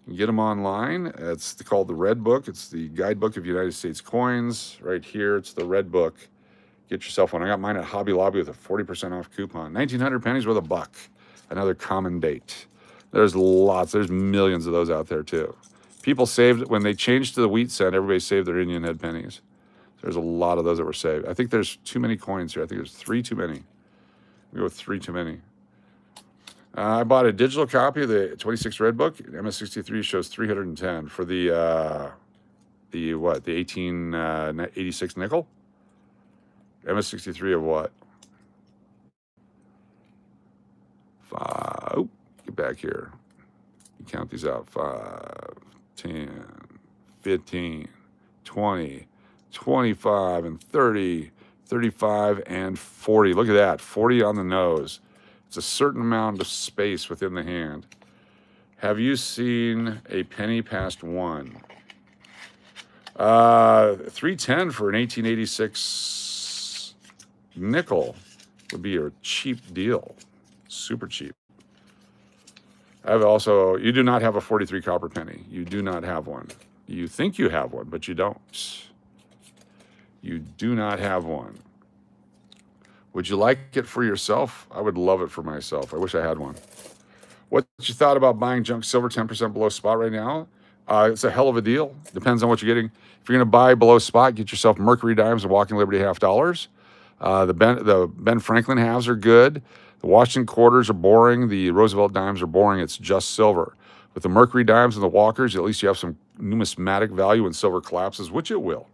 You can get them online. It's called the Red Book. It's the Guidebook of United States Coins. Right here, it's the Red Book. Get yourself one. I got mine at Hobby Lobby with a 40% off coupon. 1,900 pennies worth $1. Another common date. There's lots. There's millions of those out there too. People saved, when they changed to the wheat cent, everybody saved their Indian head pennies. There's a lot of those that were saved. I think there's too many coins here. I think there's 3 too many. We go with 3 too many. I bought a digital copy of the 26 Red Book. MS63 shows 310 for the 1886 nickel. MS63 of what? Get back here. You count these out. 5, 10, 15, 20, 25, and 30, 35, and 40. Look at that, 40 on the nose. It's a certain amount of space within the hand. Have you seen a penny past 1? 310 for an 1886 nickel would be a cheap deal. Super cheap. You do not have a 43 copper penny. You do not have one. You think you have one, but you don't. You do not have one. Would you like it for yourself? I would love it for myself. I wish I had one. What you thought about buying junk silver 10% below spot right now? It's a hell of a deal. Depends on what you're getting. If you're going to buy below spot, get yourself Mercury dimes and Walking Liberty $50. The Ben Franklin halves are good. The Washington quarters are boring. The Roosevelt dimes are boring. It's just silver. With the Mercury dimes and the Walkers, at least you have some numismatic value when silver collapses, which it will.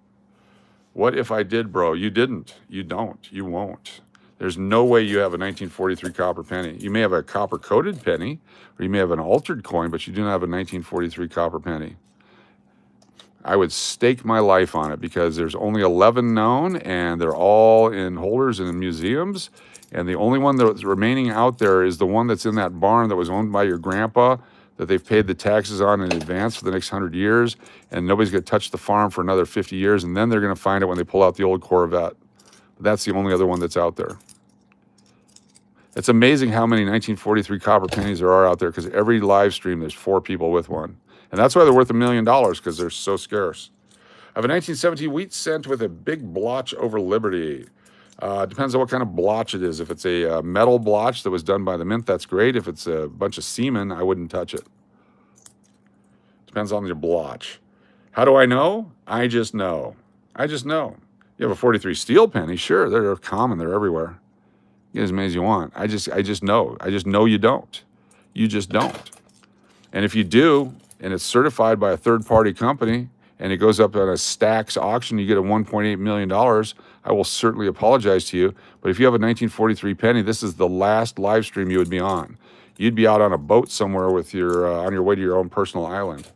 What if I did, bro? You didn't. You don't. You won't. There's no way you have a 1943 copper penny. You may have a copper-coated penny, or you may have an altered coin, but you do not have a 1943 copper penny. I would stake my life on it because there's only 11 known, and they're all in holders and in museums. And the only one that's remaining out there is the one that's in that barn that was owned by your grandpa that they've paid the taxes on in advance for the next 100 years, and nobody's going to touch the farm for another 50 years, and then they're going to find it when they pull out the old Corvette. But that's the only other one that's out there. It's amazing how many 1943 copper pennies there are out there because every live stream there's 4 people with one. And that's why they're worth $1 million because they're so scarce. I have a 1917 wheat cent with a big blotch over Liberty. Depends on what kind of blotch it is. If it's a metal blotch that was done by the mint, that's great. If it's a bunch of semen, I wouldn't touch it. Depends on your blotch. How do I know? I just know. I just know. You have a 43 steel penny, sure, they're common, they're everywhere. Get as many as you want. I just know. I just know you don't. You just don't. And if you do, and it's certified by a third-party company, and it goes up on a Stacks auction, you get a $1.8 million, I will certainly apologize to you. But if you have a 1943 penny, this is the last live stream you would be on. You'd be out on a boat somewhere with your on your way to your own personal island.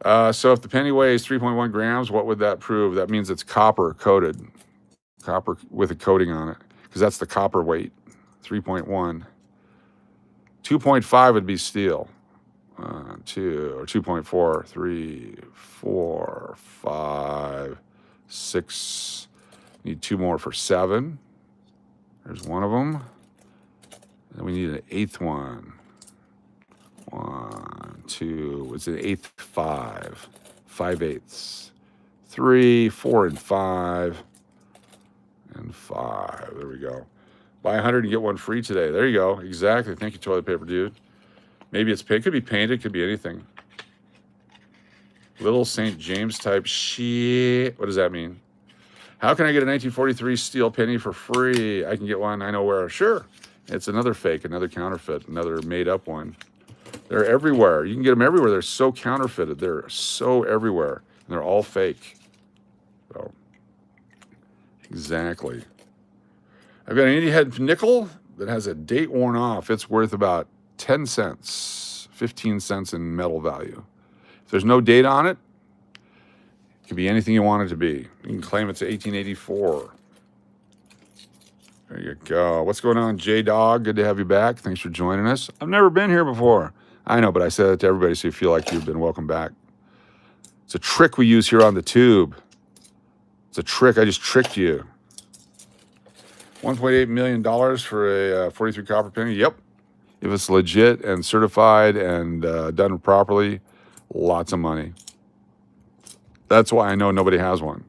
So if the penny weighs 3.1 grams, what would that prove? That means it's copper coated. Copper with a coating on it, because that's the copper weight, 3.1. 2.5 would be steel. 2 or 2.4, 3, 4, 5, 6. Need 2 more for 7. There's one of them. And we need an eighth one. 1, 2, what's an eighth? 5. 5/8. 3, 4, and 5. And 5. There we go. Buy 100 and get one free today. There you go. Exactly. Thank you, toilet paper dude. Maybe it's paint. Could be painted. Could be anything. Little St. James type shit. What does that mean? How can I get a 1943 steel penny for free? I can get one. I know where. Sure. It's another fake, another counterfeit, another made up one. They're everywhere. You can get them everywhere. They're so counterfeited. They're so everywhere. And they're all fake. So, exactly. I've got an 80 head nickel that has a date worn off. It's worth about 10 cents, 15 cents in metal value. If there's no date on it, it could be anything you want it to be. You can claim it's 1884. There you go. What's going on, J-Dog? Good to have you back. Thanks for joining us. I've never been here before. I know, but I said it to everybody so you feel like you've been welcome back. It's a trick we use here on the tube. It's a trick. I just tricked you. $1.8 million for a 43 copper penny. Yep. If it's legit and certified and done properly, lots of money. That's why I know nobody has one.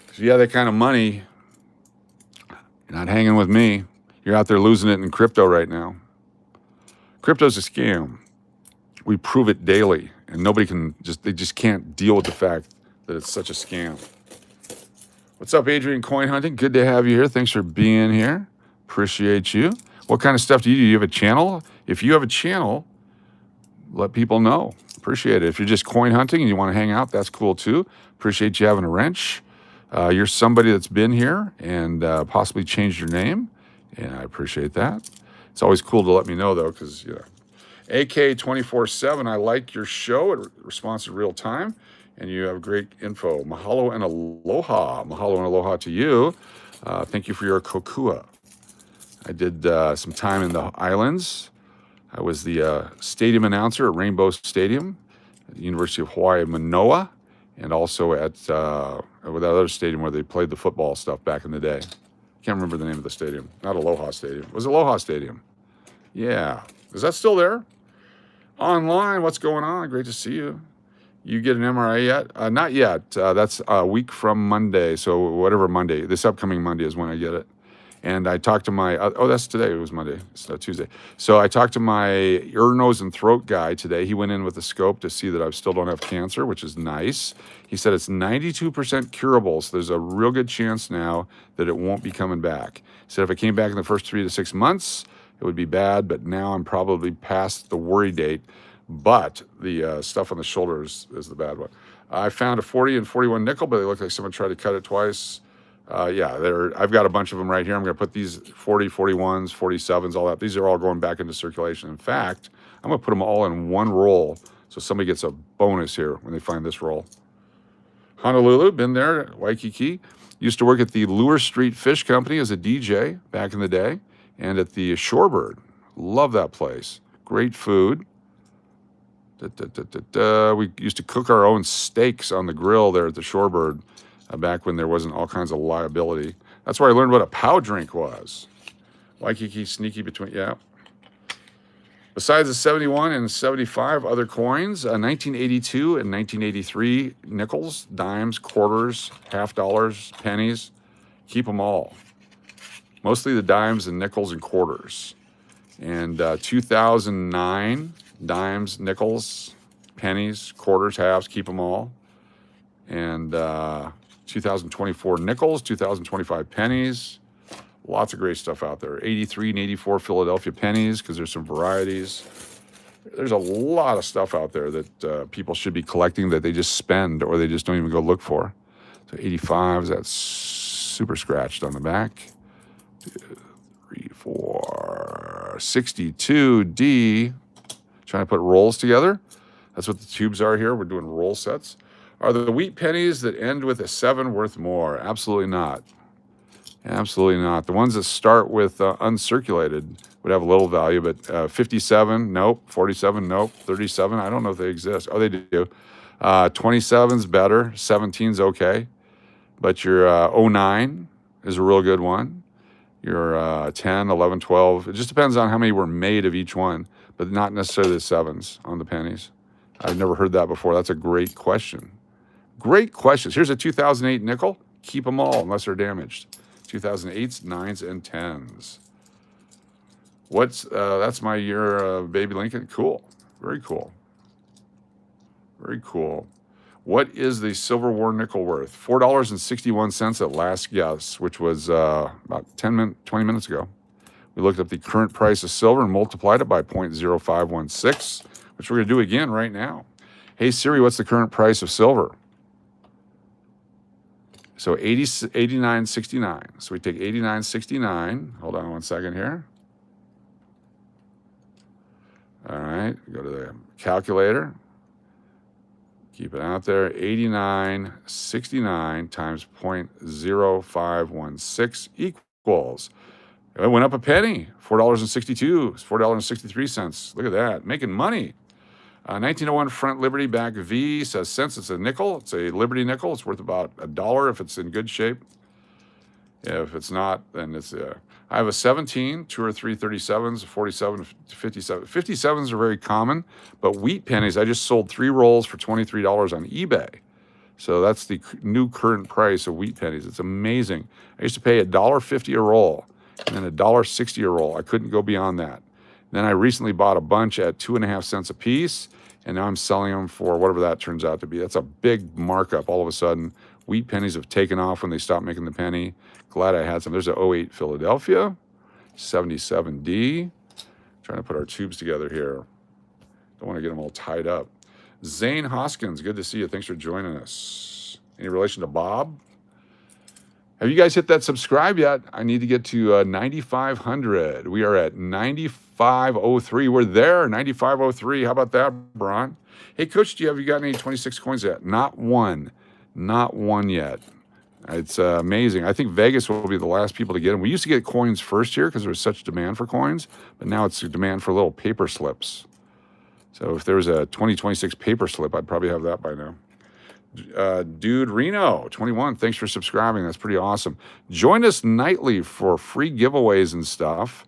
If you have that kind of money, you're not hanging with me. You're out there losing it in crypto right now. Crypto's a scam. We prove it daily, and nobody can they just can't deal with the fact that it's such a scam. What's up, Adrian Coin Hunting? Good to have you here. Thanks for being here. Appreciate you. What kind of stuff do? You have a channel? If you have a channel, let people know. Appreciate it. If you're just coin hunting and you want to hang out, that's cool too. Appreciate you having a wrench. You're somebody that's been here and possibly changed your name, and I appreciate that. It's always cool to let me know, though, because, you know, AK 24/7, I like your show. It responds in real time, and you have great info. Mahalo and aloha. Mahalo and aloha to you. Thank you for your kokua. I did some time in the islands. I was the stadium announcer at Rainbow Stadium at the University of Hawaii, Manoa, and also at that other stadium where they played the football stuff back in the day. Can't remember the name of the stadium. Not Aloha Stadium. It was Aloha Stadium. Yeah. Is that still there? Online, what's going on? Great to see you. You get an MRI yet? Not yet. That's a week from Monday. So whatever Monday. This upcoming Monday is when I get it. And I talked to my, that's today. It was Monday. It's Tuesday. So I talked to my ear, nose, and throat guy today. He went in with a scope to see that I still don't have cancer, which is nice. He said it's 92% curable. So there's a real good chance now that it won't be coming back. He said if it came back in the first 3 to 6 months, it would be bad. But now I'm probably past the worry date. But the stuff on the shoulders is the bad one. I found a 40 and 41 nickel, but they look like someone tried to cut it twice. Yeah, I've got a bunch of them right here. I'm going to put these 40, 41s, 47s, all that. These are all going back into circulation. In fact, I'm going to put them all in one roll so somebody gets a bonus here when they find this roll. Honolulu, been there, Waikiki. Used to work at the Lure Street Fish Company as a DJ back in the day and at the Shorebird. Love that place. Great food. We used to cook our own steaks on the grill there at the Shorebird. Back when there wasn't all kinds of liability. That's where I learned what a POW drink was. Waikiki sneaky between, yeah. Besides the 71 and 75 other coins, 1982 and 1983 nickels, dimes, quarters, half dollars, pennies, keep them all. Mostly the dimes and nickels and quarters. And 2009, dimes, nickels, pennies, quarters, halves, keep them all. And 2024 nickels, 2025 pennies, lots of great stuff out there. 83 and 84 Philadelphia pennies, because there's some varieties. There's a lot of stuff out there that people should be collecting that they just spend or they just don't even go look for. So 85s, that's super scratched on the back. 2, 3, 4, 62D. Trying to put rolls together. That's what the tubes are here. We're doing roll sets. Are the wheat pennies that end with a 7 worth more? Absolutely not. Absolutely not. The ones that start with uncirculated would have a little value, but 57, nope. 47, nope. 37, I don't know if they exist. Oh, they do. 27's better. 17's okay. But your 09 is a real good one. your 10, 11, 12. It just depends on how many were made of each one, but not necessarily the sevens on the pennies. I've never heard that before. That's a great question. Great questions. Here's a 2008 nickel. Keep them all unless they're damaged. 2008s, 9s, and 10s. That's my year, Baby Lincoln. Cool. Very cool. Very cool. What is the Silver War nickel worth? $4.61 at last guess, which was about 20 minutes ago. We looked up the current price of silver and multiplied it by 0.0516, which we're going to do again right now. Hey, Siri, what's the current price of silver? So 89.69. So we take 89.69. Hold on one second here. All right, go to the calculator. Keep it out there. 89.69 times 0.0516 equals. It went up a penny. $4.62. It's $4.63. Look at that. Making money. 1901 Front Liberty back V says cents. It's a nickel. It's a Liberty nickel. It's worth about $1 if it's in good shape. If it's not, then it's I have a 17, 2 or 3 37s, 47, 57. 57s are very common, but wheat pennies, I just sold 3 rolls for $23 on eBay. So that's the new current price of wheat pennies. It's amazing. I used to pay $1.50 a roll and then $1.60 a roll. I couldn't go beyond that. Then I recently bought a bunch at 2.5 cents a piece, and now I'm selling them for whatever that turns out to be. That's a big markup all of a sudden. Wheat pennies have taken off when they stopped making the penny. Glad I had some. There's an 08 Philadelphia, 77D. Trying to put our tubes together here. Don't want to get them all tied up. Zane Hoskins, good to see you. Thanks for joining us. Any relation to Bob? Have you guys hit that subscribe yet? I need to get to 9,500. We are at 9,503. We're there, 9,503. How about that, Bron? Hey, Coach, have you got any 26 coins yet? Not one. Not one yet. It's amazing. I think Vegas will be the last people to get them. We used to get coins first here because there was such demand for coins, but now it's a demand for little paper slips. So if there was a 2026 paper slip, I'd probably have that by now. Dude Reno, 21, thanks for subscribing. That's pretty awesome. Join us nightly for free giveaways and stuff.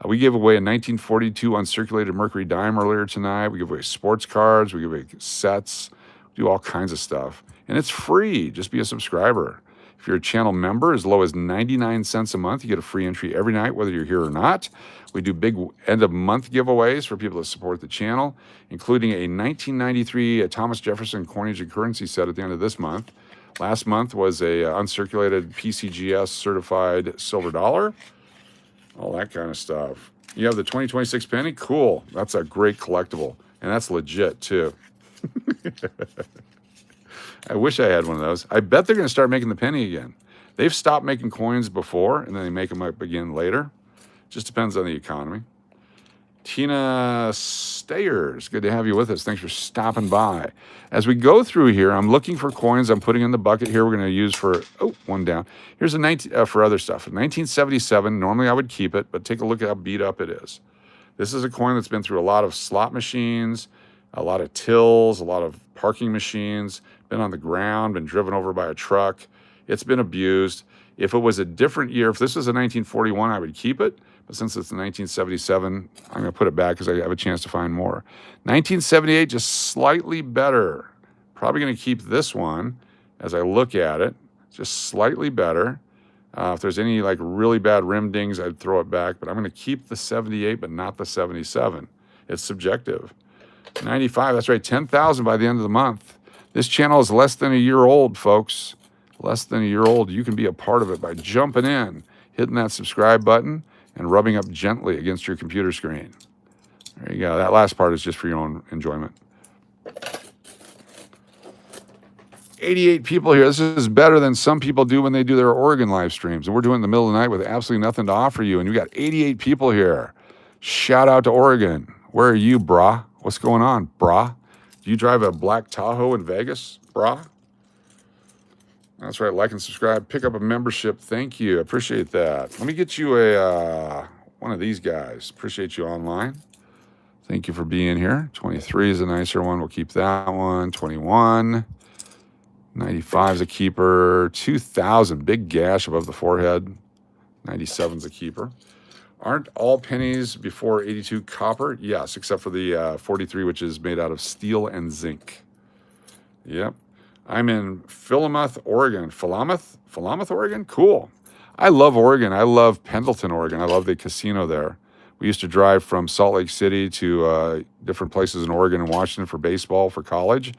We gave away a 1942 uncirculated mercury dime earlier tonight. We give away sports cards. We give away sets. We do all kinds of stuff. And it's free. Just be a subscriber. If you're a channel member, as low as 99 cents a month, you get a free entry every night, whether you're here or not. We do big end-of-month giveaways for people to support the channel, including a 1993 Thomas Jefferson coinage and currency set at the end of this month. Last month was a uncirculated PCGS certified silver dollar. All that kind of stuff. You have the 2026 penny? Cool. That's a great collectible. And that's legit, too. I wish I had one of those. I bet they're going to start making the penny again. They've stopped making coins before, and then they make them up again later. Just depends on the economy. Tina Stayers, good to have you with us. Thanks for stopping by. As we go through here, I'm looking for coins. I'm putting in the bucket here. We're going to use for, one down. Here's a for other stuff. 1977, normally I would keep it, but take a look at how beat up it is. This is a coin that's been through a lot of slot machines, a lot of tills, a lot of parking machines, been on the ground, been driven over by a truck. It's been abused. If it was a different year, if this was a 1941, I would keep it. But since it's a 1977, I'm going to put it back because I have a chance to find more. 1978, just slightly better. Probably going to keep this one as I look at it. Just slightly better. If there's any like really bad rim dings, I'd throw it back. But I'm going to keep the 78, but not the 77. It's subjective. 95, that's right, 10,000 by the end of the month. This channel is less than a year old, folks. Less than a year old. You can be a part of it by jumping in, hitting that subscribe button, and rubbing up gently against your computer screen. There you go. That last part is just for your own enjoyment. 88 people here. This is better than some people do when they do their Oregon live streams. And we're doing it in the middle of the night with absolutely nothing to offer you. And we got 88 people here. Shout out to Oregon. Where are you, brah? What's going on, brah? Do you drive a black Tahoe in Vegas, brah? That's right. Like and subscribe. Pick up a membership. Thank you. Appreciate that. Let me get you a one of these guys. Appreciate you online. Thank you for being here. 23 is a nicer one. We'll keep that one. 21. 95 is a keeper. 2,000. Big gash above the forehead. 97's a keeper. Aren't all pennies before 82 copper? Yes, except for the 43, which is made out of steel and zinc. Yep. I'm in Philomath, Oregon. Philomath, Oregon? Cool. I love Oregon. I love Pendleton, Oregon. I love the casino there. We used to drive from Salt Lake City to different places in Oregon and Washington for baseball for college,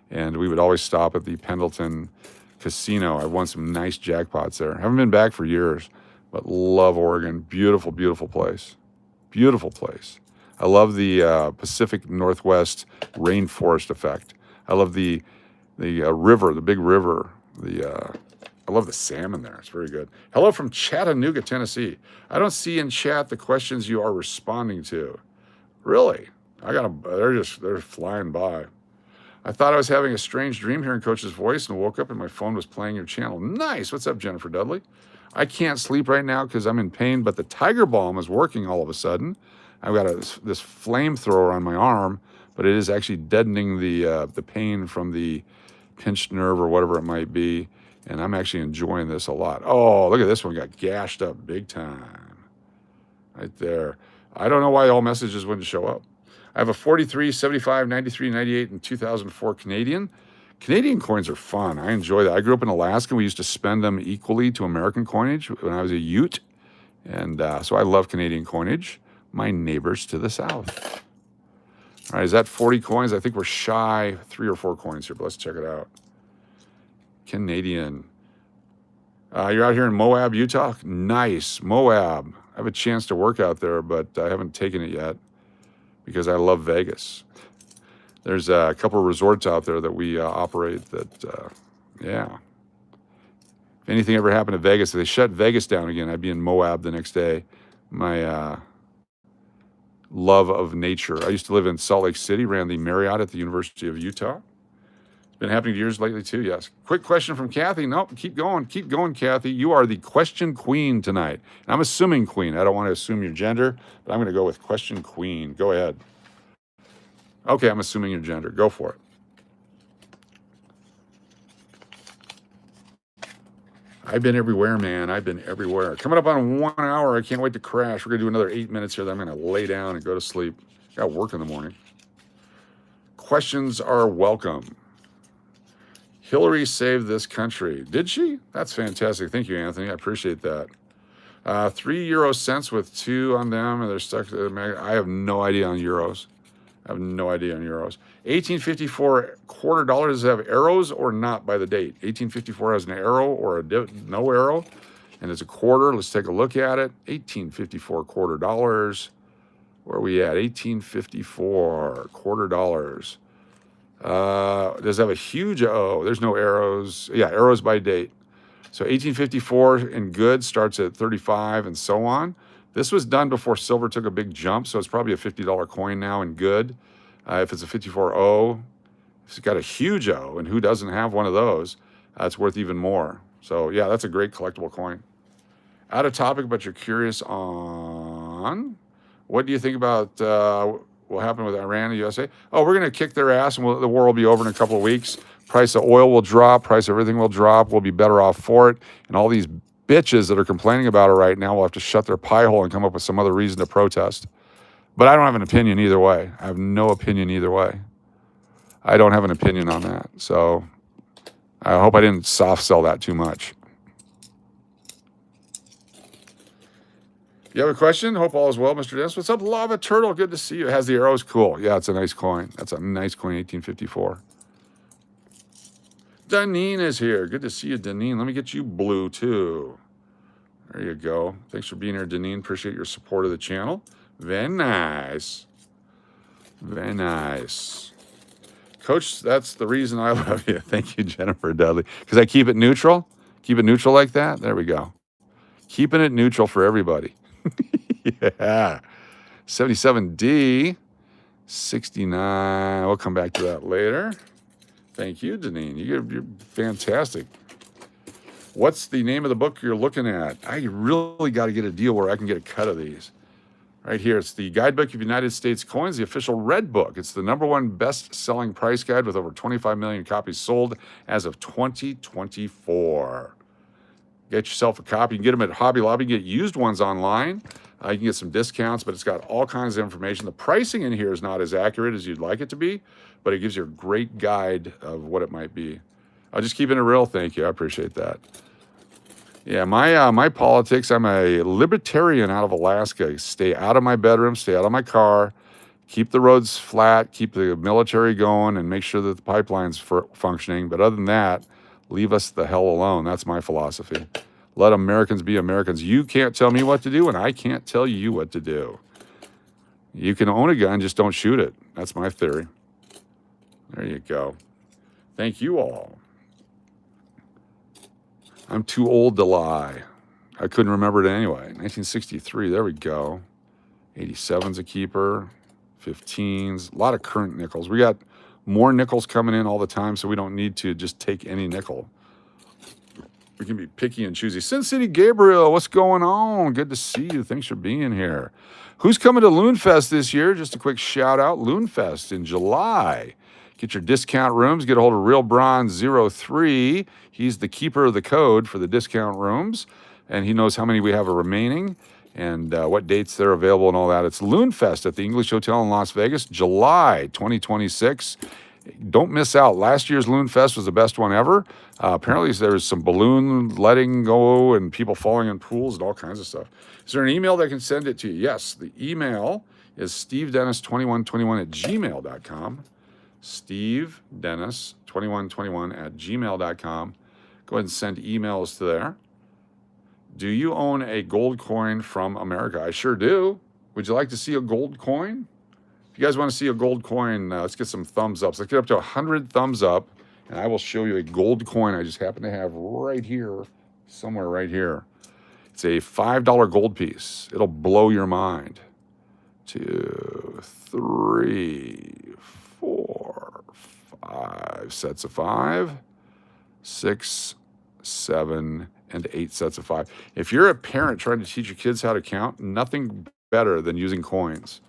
and we would always stop at the Pendleton Casino. I've won some nice jackpots there. Haven't been back for years, but love Oregon. Beautiful, beautiful place. Beautiful place. I love the Pacific Northwest rainforest effect. I love the river, the big river. I love the salmon there. It's very good. Hello from Chattanooga, Tennessee. I don't see in chat the questions you are responding to. Really? They're flying by. I thought I was having a strange dream hearing Coach's voice and woke up and my phone was playing your channel. Nice. What's up, Jennifer Dudley? I can't sleep right now because I'm in pain, but the Tiger Balm is working all of a sudden. I've got this flamethrower on my arm, but it is actually deadening the pain from the pinched nerve or whatever it might be. And I'm actually enjoying this a lot. Oh, look at this one. Got gashed up big time. Right there. I don't know why all messages wouldn't show up. I have a 43, 75, 93, 98, and 2004 Canadian. Canadian coins are fun. I enjoy that. I grew up in Alaska. We used to spend them equally to American coinage when I was a Ute. And so I love Canadian coinage. My neighbors to the south. All right, is that 40 coins? I think we're shy 3 or 4 coins here, but let's check it out. Canadian. You're out here in Moab, Utah? Nice, Moab. I have a chance to work out there, but I haven't taken it yet because I love Vegas. There's a couple of resorts out there that we operate that, yeah. If anything ever happened to Vegas, if they shut Vegas down again, I'd be in Moab the next day. My love of nature. I used to live in Salt Lake City, ran the Marriott at the University of Utah. Been happening to yours lately too, yes. Quick question from Kathy. Nope, keep going, Kathy. You are the question queen tonight. And I'm assuming queen. I don't want to assume your gender, but I'm going to go with question queen. Go ahead. Okay, I'm assuming your gender. Go for it. I've been everywhere, man. I've been everywhere. Coming up on 1 hour. I can't wait to crash. We're going to do another 8 minutes here. Then I'm going to lay down and go to sleep. Got work in the morning. Questions are welcome. Hillary saved this country. Did she? That's fantastic. Thank you, Anthony. I appreciate that. 3 euro cents with 2 on them, and they're stuck. I have no idea on euros. 1854 quarter dollar. Does it have arrows or not by the date? 1854 has an arrow or no arrow, and it's a quarter. Let's take a look at it. 1854 quarter dollars. Where are we at? 1854 quarter dollars. Does it have a huge O? There's no arrows. Yeah, arrows by date. So 1854 in good starts at 35 and so on. This was done before silver took a big jump, so it's probably a $50 coin now in good. If it's a 54 O, if it's got a huge O, and who doesn't have one of those, it's worth even more. So yeah, that's a great collectible coin. Out of topic, but you're curious on, what do you think about what happened with Iran and USA? Oh, we're going to kick their ass, and the war will be over in a couple of weeks. Price of oil will drop. Price of everything will drop. We'll be better off for it. And all these bitches that are complaining about it right now will have to shut their pie hole and come up with some other reason to protest. But I don't have an opinion either way. I have no opinion either way. I don't have an opinion on that. So I hope I didn't soft sell that too much. You have a question? Hope all is well, Mr. Dennis. What's up, Lava Turtle? Good to see you. It has the arrows. Cool. Yeah, it's a nice coin. That's a nice coin, 1854. Danine is here. Good to see you, Danine. Let me get you blue, too. There you go. Thanks for being here, Danine. Appreciate your support of the channel. Very nice. Very nice. Coach, that's the reason I love you. Thank you, Jennifer Dudley. Because I keep it neutral. Keep it neutral like that. There we go. Keeping it neutral for everybody. Yeah. 77D. 69. We'll come back to that later. Thank you, Deneen. You're fantastic. What's the name of the book you're looking at? I really got to get a deal where I can get a cut of these. Right here, it's the Guidebook of United States Coins, the official red book. It's the #1 best-selling price guide with over 25 million copies sold as of 2024. get yourself a copy. You can get them at Hobby Lobby. You can get used ones online. You can get some discounts, but it's got all kinds of information. The pricing in here is not as accurate as you'd like it to be, but it gives you a great guide of what it might be. I'll just keep it real. Thank you. I appreciate that. Yeah, my politics, I'm a libertarian out of Alaska. Stay out of my bedroom, stay out of my car, keep the roads flat, keep the military going, and make sure that the pipeline's functioning. But other than that, leave us the hell alone. That's my philosophy. Let Americans be Americans. You can't tell me what to do, and I can't tell you what to do. You can own a gun, just don't shoot it. That's my theory. There you go. Thank you all. I'm too old to lie. I couldn't remember it anyway. 1963, there we go. 87's a keeper. 15s, a lot of current nickels. We got more nickels coming in all the time, so we don't need to just take any nickel. We can be picky and choosy. Sin City Gabriel, what's going on? Good to see you. Thanks for being here. Who's coming to Loonfest this year? Just a quick shout out. Loonfest in July. Get your discount rooms. Get a hold of Real Bronze 03. He's the keeper of the code for the discount rooms, and he knows how many we have remaining and what dates they're available and all that. It's Loonfest at the English Hotel in Las Vegas, July 2026. Don't miss out. Last year's Loonfest was the best one ever. Apparently there was some balloon letting go and people falling in pools and all kinds of stuff. Is there an email that can send it to you? Yes, the email is stevedennis2121@gmail.com. stevedennis2121@gmail.com. Go ahead and send emails to there. Do you own a gold coin from America? I sure do. Would you like to see a gold coin? If you guys want to see a gold coin, let's get some thumbs up. Let's get up to 100 thumbs up, and I will show you a gold coin I just happen to have right here, somewhere right here. It's a $5 gold piece. It'll blow your mind. 2, 3, 4, 5 sets of 5, 6, 7, and 8 sets of 5. If you're a parent trying to teach your kids how to count, nothing better than using coins.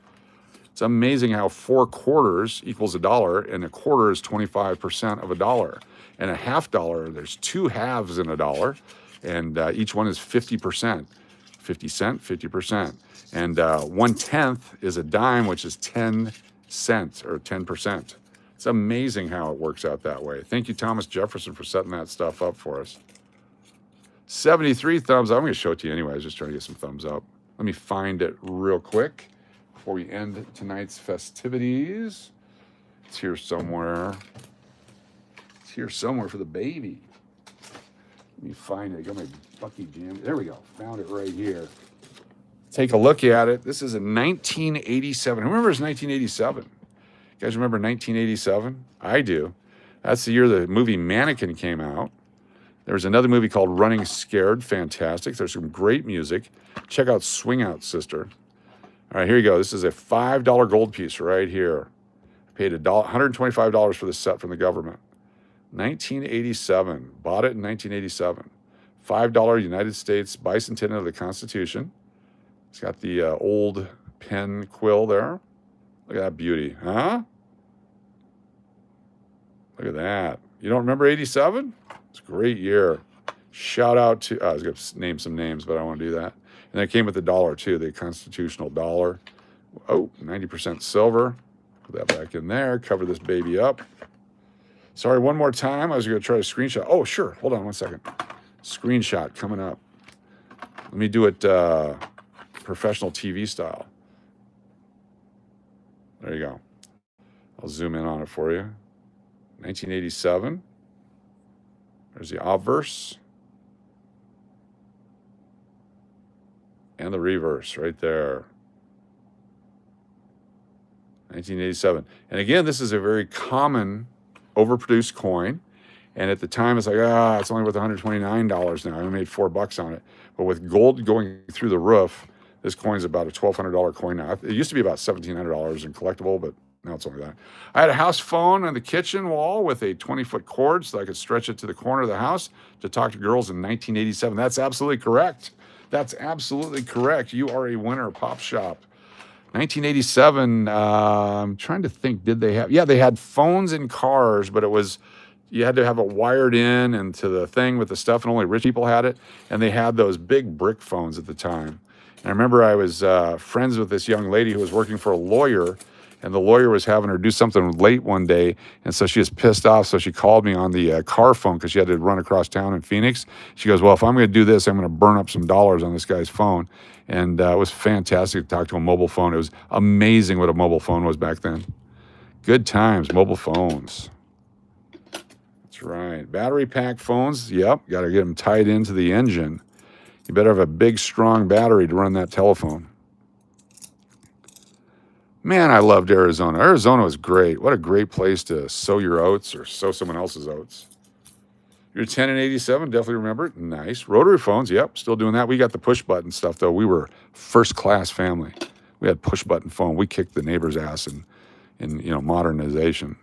It's amazing how 4 quarters equals $1, and a quarter is 25% of $1. And a half dollar, there's 2 halves in $1, and each one is 50%. 50 cent, 50%. And 1/10 is a dime, which is 10 cents or 10%. It's amazing how it works out that way. Thank you, Thomas Jefferson, for setting that stuff up for us. 73 thumbs up. I'm going to show it to you anyway. I was just trying to get some thumbs up. Let me find it real quick before we end tonight's festivities. It's here somewhere. It's here somewhere for the baby. Let me find it. I got my Bucky Jam. There we go. Found it right here. Take a look at it. This is a 1987. Who remembers 1987? You guys remember 1987? I do. That's the year the movie Mannequin came out. There was another movie called Running Scared. Fantastic. There's some great music. Check out Swing Out Sister. All right, here you go. This is a $5 gold piece right here. I paid $125 for this set from the government. 1987. Bought it in 1987. $5 United States bicentennial of the Constitution. It's got the old pen quill there. Look at that beauty, huh? Look at that. You don't remember 87? It's a great year. Shout out to, I was going to name some names, but I don't want to do that. And that came with the dollar too, the constitutional dollar. Oh, 90% silver. Put that back in there. Cover this baby up. Sorry, one more time. I was going to try to screenshot. Oh, sure. Hold on one second. Screenshot coming up. Let me do it professional TV style. There you go. I'll zoom in on it for you. 1987. There's the obverse. And the reverse right there. 1987. And again, this is a very common overproduced coin. And at the time, it's like, it's only worth $129 now. I made $4 on it. But with gold going through the roof, this coin's about a $1,200 coin now. It used to be about $1,700 in collectible, but now it's only that. I had a house phone on the kitchen wall with a 20-foot cord so I could stretch it to the corner of the house to talk to girls in 1987. That's absolutely correct. That's absolutely correct. You are a winner, Pop Shop. 1987, I'm trying to think, did they have? Yeah, they had phones in cars, but it was, you had to have it wired in and to the thing with the stuff, and only rich people had it. And they had those big brick phones at the time. And I remember I was friends with this young lady who was working for a lawyer, and the lawyer was having her do something late one day, and so she was pissed off. So she called me on the car phone because she had to run across town in Phoenix. She goes, "Well, if I'm going to do this, I'm going to burn up some dollars on this guy's phone." And it was fantastic to talk to a mobile phone. It was amazing what a mobile phone was back then. Good times, mobile phones. That's right. Battery pack phones. Yep, got to get them tied into the engine. You better have a big, strong battery to run that telephone. Man, I loved Arizona. Arizona was great. What a great place to sow your oats or sow someone else's oats. You're 10 and 87, definitely remember it. Nice. Rotary phones, yep, still doing that. We got the push button stuff, though. We were first class family. We had push button phone. We kicked the neighbor's ass in modernization.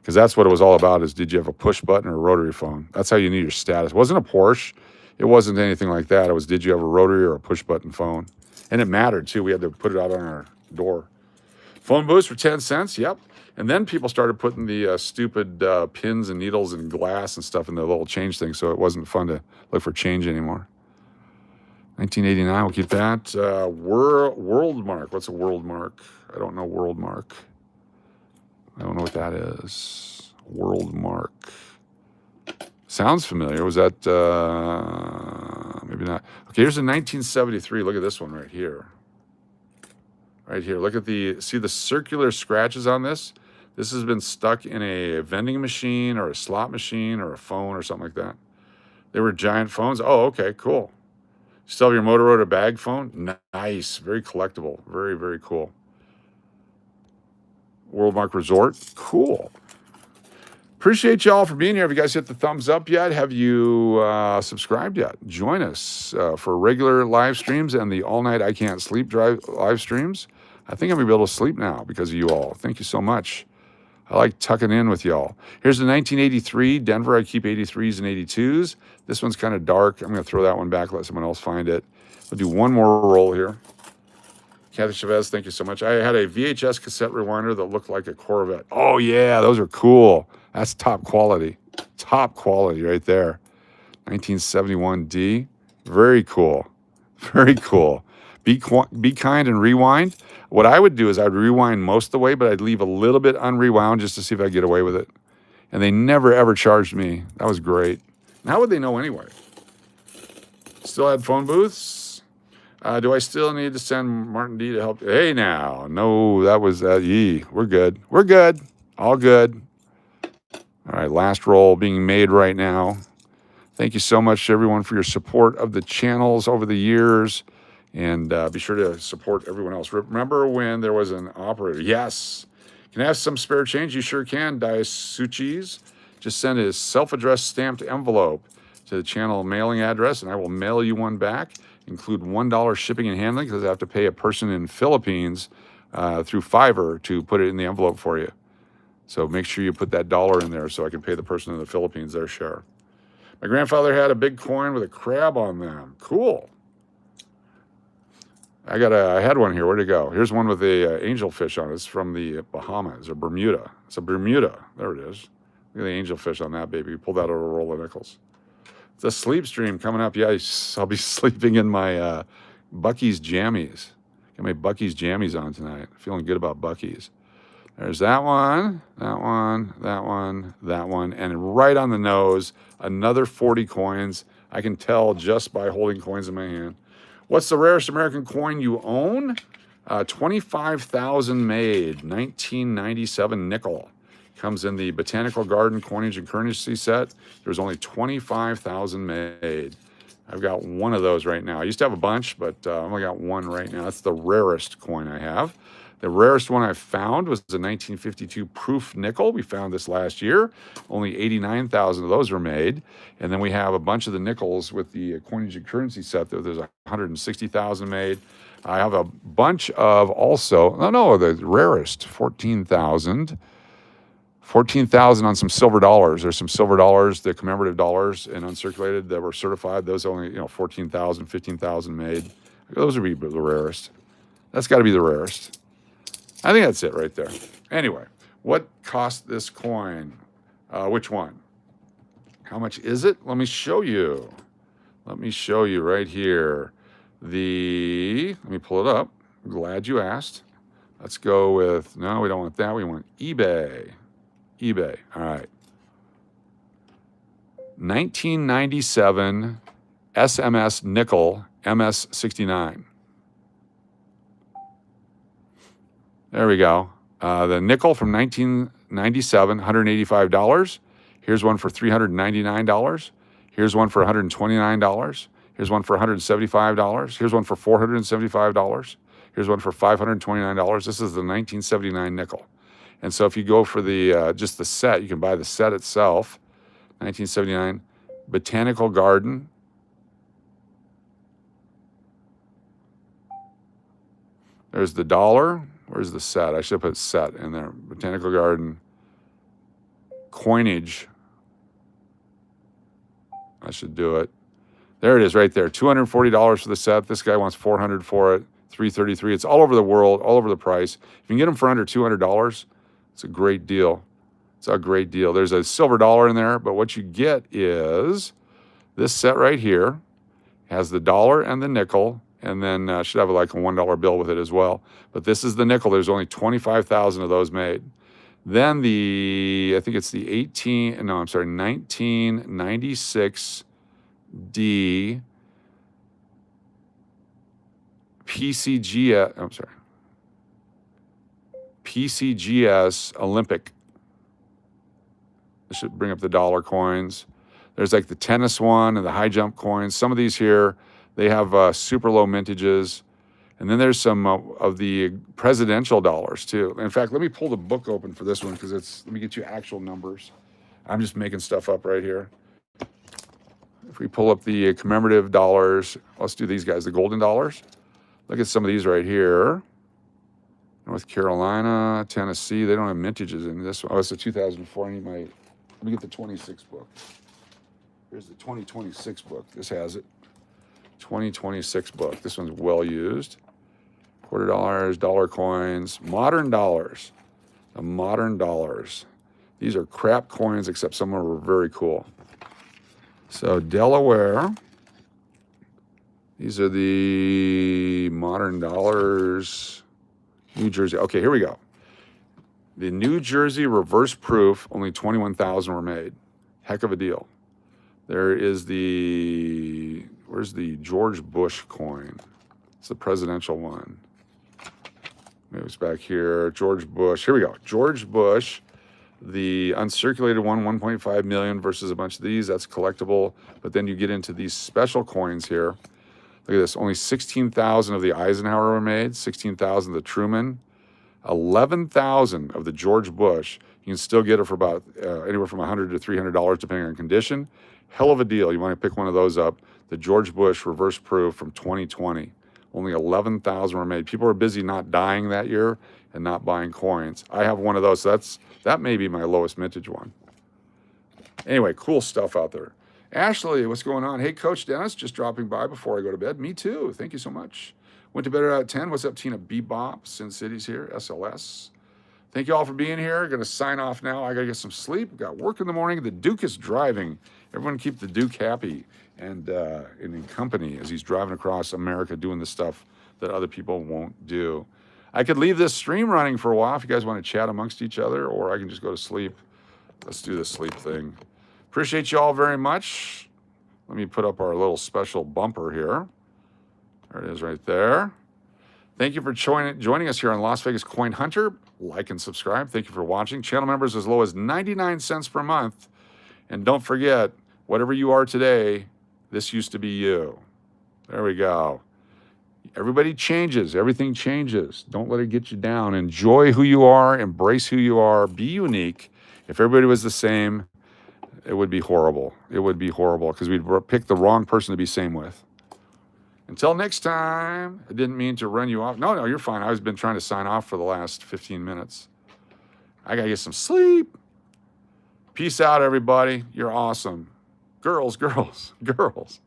Because that's what it was all about, is did you have a push button or a rotary phone? That's how you knew your status. It wasn't a Porsche. It wasn't anything like that. It was, did you have a rotary or a push button phone? And it mattered, too. We had to put it out on our door. Phone booths for 10 cents, yep. And then people started putting the stupid pins and needles and glass and stuff in the little change thing, so it wasn't fun to look for change anymore. 1989, we'll keep that. World mark. What's a world mark? I don't know world mark. I don't know what that is. World mark. Sounds familiar. Was that, maybe not. Okay, here's a 1973. Look at this one right here. Right here, look at see the circular scratches on this? This has been stuck in a vending machine or a slot machine or a phone or something like that. They were giant phones. Oh, okay, cool. Still have your Motorola bag phone? Nice, very collectible, very, very cool. Worldmark Resort, cool. Appreciate y'all for being here. Have you guys hit the thumbs up yet? Have you subscribed yet? Join us for regular live streams and the All Night I Can't Sleep live streams. I think I'm going to be able to sleep now because of you all. Thank you so much. I like tucking in with y'all. Here's the 1983 Denver. I keep 83s and 82s. This one's kind of dark. I'm going to throw that one back, let someone else find it. We'll do one more roll here. Kathy Chavez, thank you so much. I had a VHS cassette rewinder that looked like a Corvette. Oh, yeah, those are cool. That's top quality. Top quality right there. 1971D. Very cool. Very cool. Be kind and rewind. What I would do is I'd rewind most of the way, but I'd leave a little bit unrewound just to see if I could get away with it. And they never, ever charged me. That was great. And how would they know anyway? Still had phone booths. Do I still need to send Martin D to help? Hey, now. No, that was we're good. We're good. All good. All right, last roll being made right now. Thank you so much, everyone, for your support of the channels over the years. And be sure to support everyone else. Remember when there was an operator? Yes. Can I have some spare change? You sure can, Daisuchis. Just send a self-addressed stamped envelope to the channel mailing address, and I will mail you one back. Include $1 shipping and handling because I have to pay a person in Philippines through Fiverr to put it in the envelope for you. So make sure you put that $1 in there so I can pay the person in the Philippines their share. My grandfather had a big coin with a crab on them. Cool. I had one here. Where'd it go? Here's one with a angelfish on it. It's from the Bahamas or Bermuda. It's a Bermuda. There it is. Look at the angelfish on that baby. Pull that over a roll of nickels. It's a sleep stream coming up. Yeah, I'll be sleeping in my Buc-ee's jammies. Got my Buc-ee's jammies on tonight. Feeling good about Buc-ee's. There's that one, that one, that one, that one. And right on the nose, another 40 coins. I can tell just by holding coins in my hand. What's the rarest American coin you own? 25,000 made, 1997 nickel. Comes in the Botanical Garden coinage and currency set. There's only 25,000 made. I've got one of those right now. I used to have a bunch, but I only got one right now. That's the rarest coin I have. The rarest one I found was the 1952 proof nickel. We found this last year. Only 89,000 of those were made. And then we have a bunch of the nickels with the coinage and currency set. There's 160,000 made. I have a bunch of also, the rarest, 14,000. 14,000 on some silver dollars. There's some silver dollars, the commemorative dollars and uncirculated that were certified. Those only, 14,000, 15,000 made. Those would be the rarest. That's got to be the rarest. I think that's it right there. Anyway, what cost this coin? Which one? How much is it? Let me show you. Let me show you right here. Let me pull it up. I'm glad you asked. Let's go with, no, we don't want that. We want eBay. eBay. All right. 1997 SMS nickel MS69. There we go. The nickel from 1997, $185. Here's one for $399. Here's one for $129. Here's one for $175. Here's one for $475. Here's one for $529. This is the 1979 nickel. And so if you go for the just the set, you can buy the set itself. 1979 Botanical Garden. There's the dollar. Where's the set? I should have put set in there. Botanical Garden coinage. I should do it. There it is right there. $240 for the set. This guy wants $400 for it. $333. It's all over the world, all over the price. If you can get them for under $200, it's a great deal. It's a great deal. There's a silver dollar in there, but what you get is this set right here has the dollar and the nickel, and then should have like a $1 bill with it as well. But this is the nickel. There's only 25,000 of those made. Then I think it's the 1996 D PCGS Olympic. This should bring up the dollar coins. There's like the tennis one and the high jump coins. Some of these here, they have super low mintages. And then there's some of the presidential dollars too. In fact, let me pull the book open for this one because let me get you actual numbers. I'm just making stuff up right here. If we pull up the commemorative dollars, let's do these guys, the golden dollars. Look at some of these right here. North Carolina, Tennessee, they don't have mintages in this one. Oh, it's a 2004. Let me get the 26 book. Here's the 2026 book. This has it. 2026 book. This one's well used. Quarter dollars, dollar coins, modern dollars. The modern dollars. These are crap coins, except some of them are very cool. So Delaware. These are the modern dollars. New Jersey. Okay, here we go. The New Jersey reverse proof, only 21,000 were made. Heck of a deal. There is where's the George Bush coin? It's the presidential one. Maybe it's back here. George Bush. Here we go. George Bush, the uncirculated one, 1.5 million versus a bunch of these. That's collectible. But then you get into these special coins here. Look at this. Only 16,000 of the Eisenhower were made. 16,000 of the Truman. 11,000 of the George Bush. You can still get it for about anywhere from $100 to $300 depending on condition. Hell of a deal. You want to pick one of those up. The George Bush reverse proof from 2020. Only 11,000 were made. People were busy not dying that year and not buying coins. I have one of those. So that may be my lowest mintage one. Anyway, cool stuff out there. Ashley, what's going on? Hey, Coach Dennis, just dropping by before I go to bed. Me too. Thank you so much. Went to bed at 10. What's up, Tina? Bebop, Sin City's here. SLS. Thank you all for being here. Going to sign off now. I got to get some sleep. Got work in the morning. The Duke is driving. Everyone keep the Duke happy and in company as he's driving across America doing the stuff that other people won't do. I could leave this stream running for a while if you guys want to chat amongst each other, or I can just go to sleep. Let's do the sleep thing. Appreciate you all very much. Let me put up our little special bumper here. There it is right there. Thank you for joining us here on Las Vegas Coin Hunter. Like and subscribe. Thank you for watching. Channel members as low as 99 cents per month. And don't forget, whatever you are today, this used to be you. There we go. Everybody changes. Everything changes. Don't let it get you down. Enjoy who you are. Embrace who you are. Be unique. If everybody was the same, it would be horrible. It would be horrible because we'd pick the wrong person to be same with. Until next time, I didn't mean to run you off. No, you're fine. I've been trying to sign off for the last 15 minutes. I got to get some sleep. Peace out, everybody. You're awesome. Girls, girls, girls.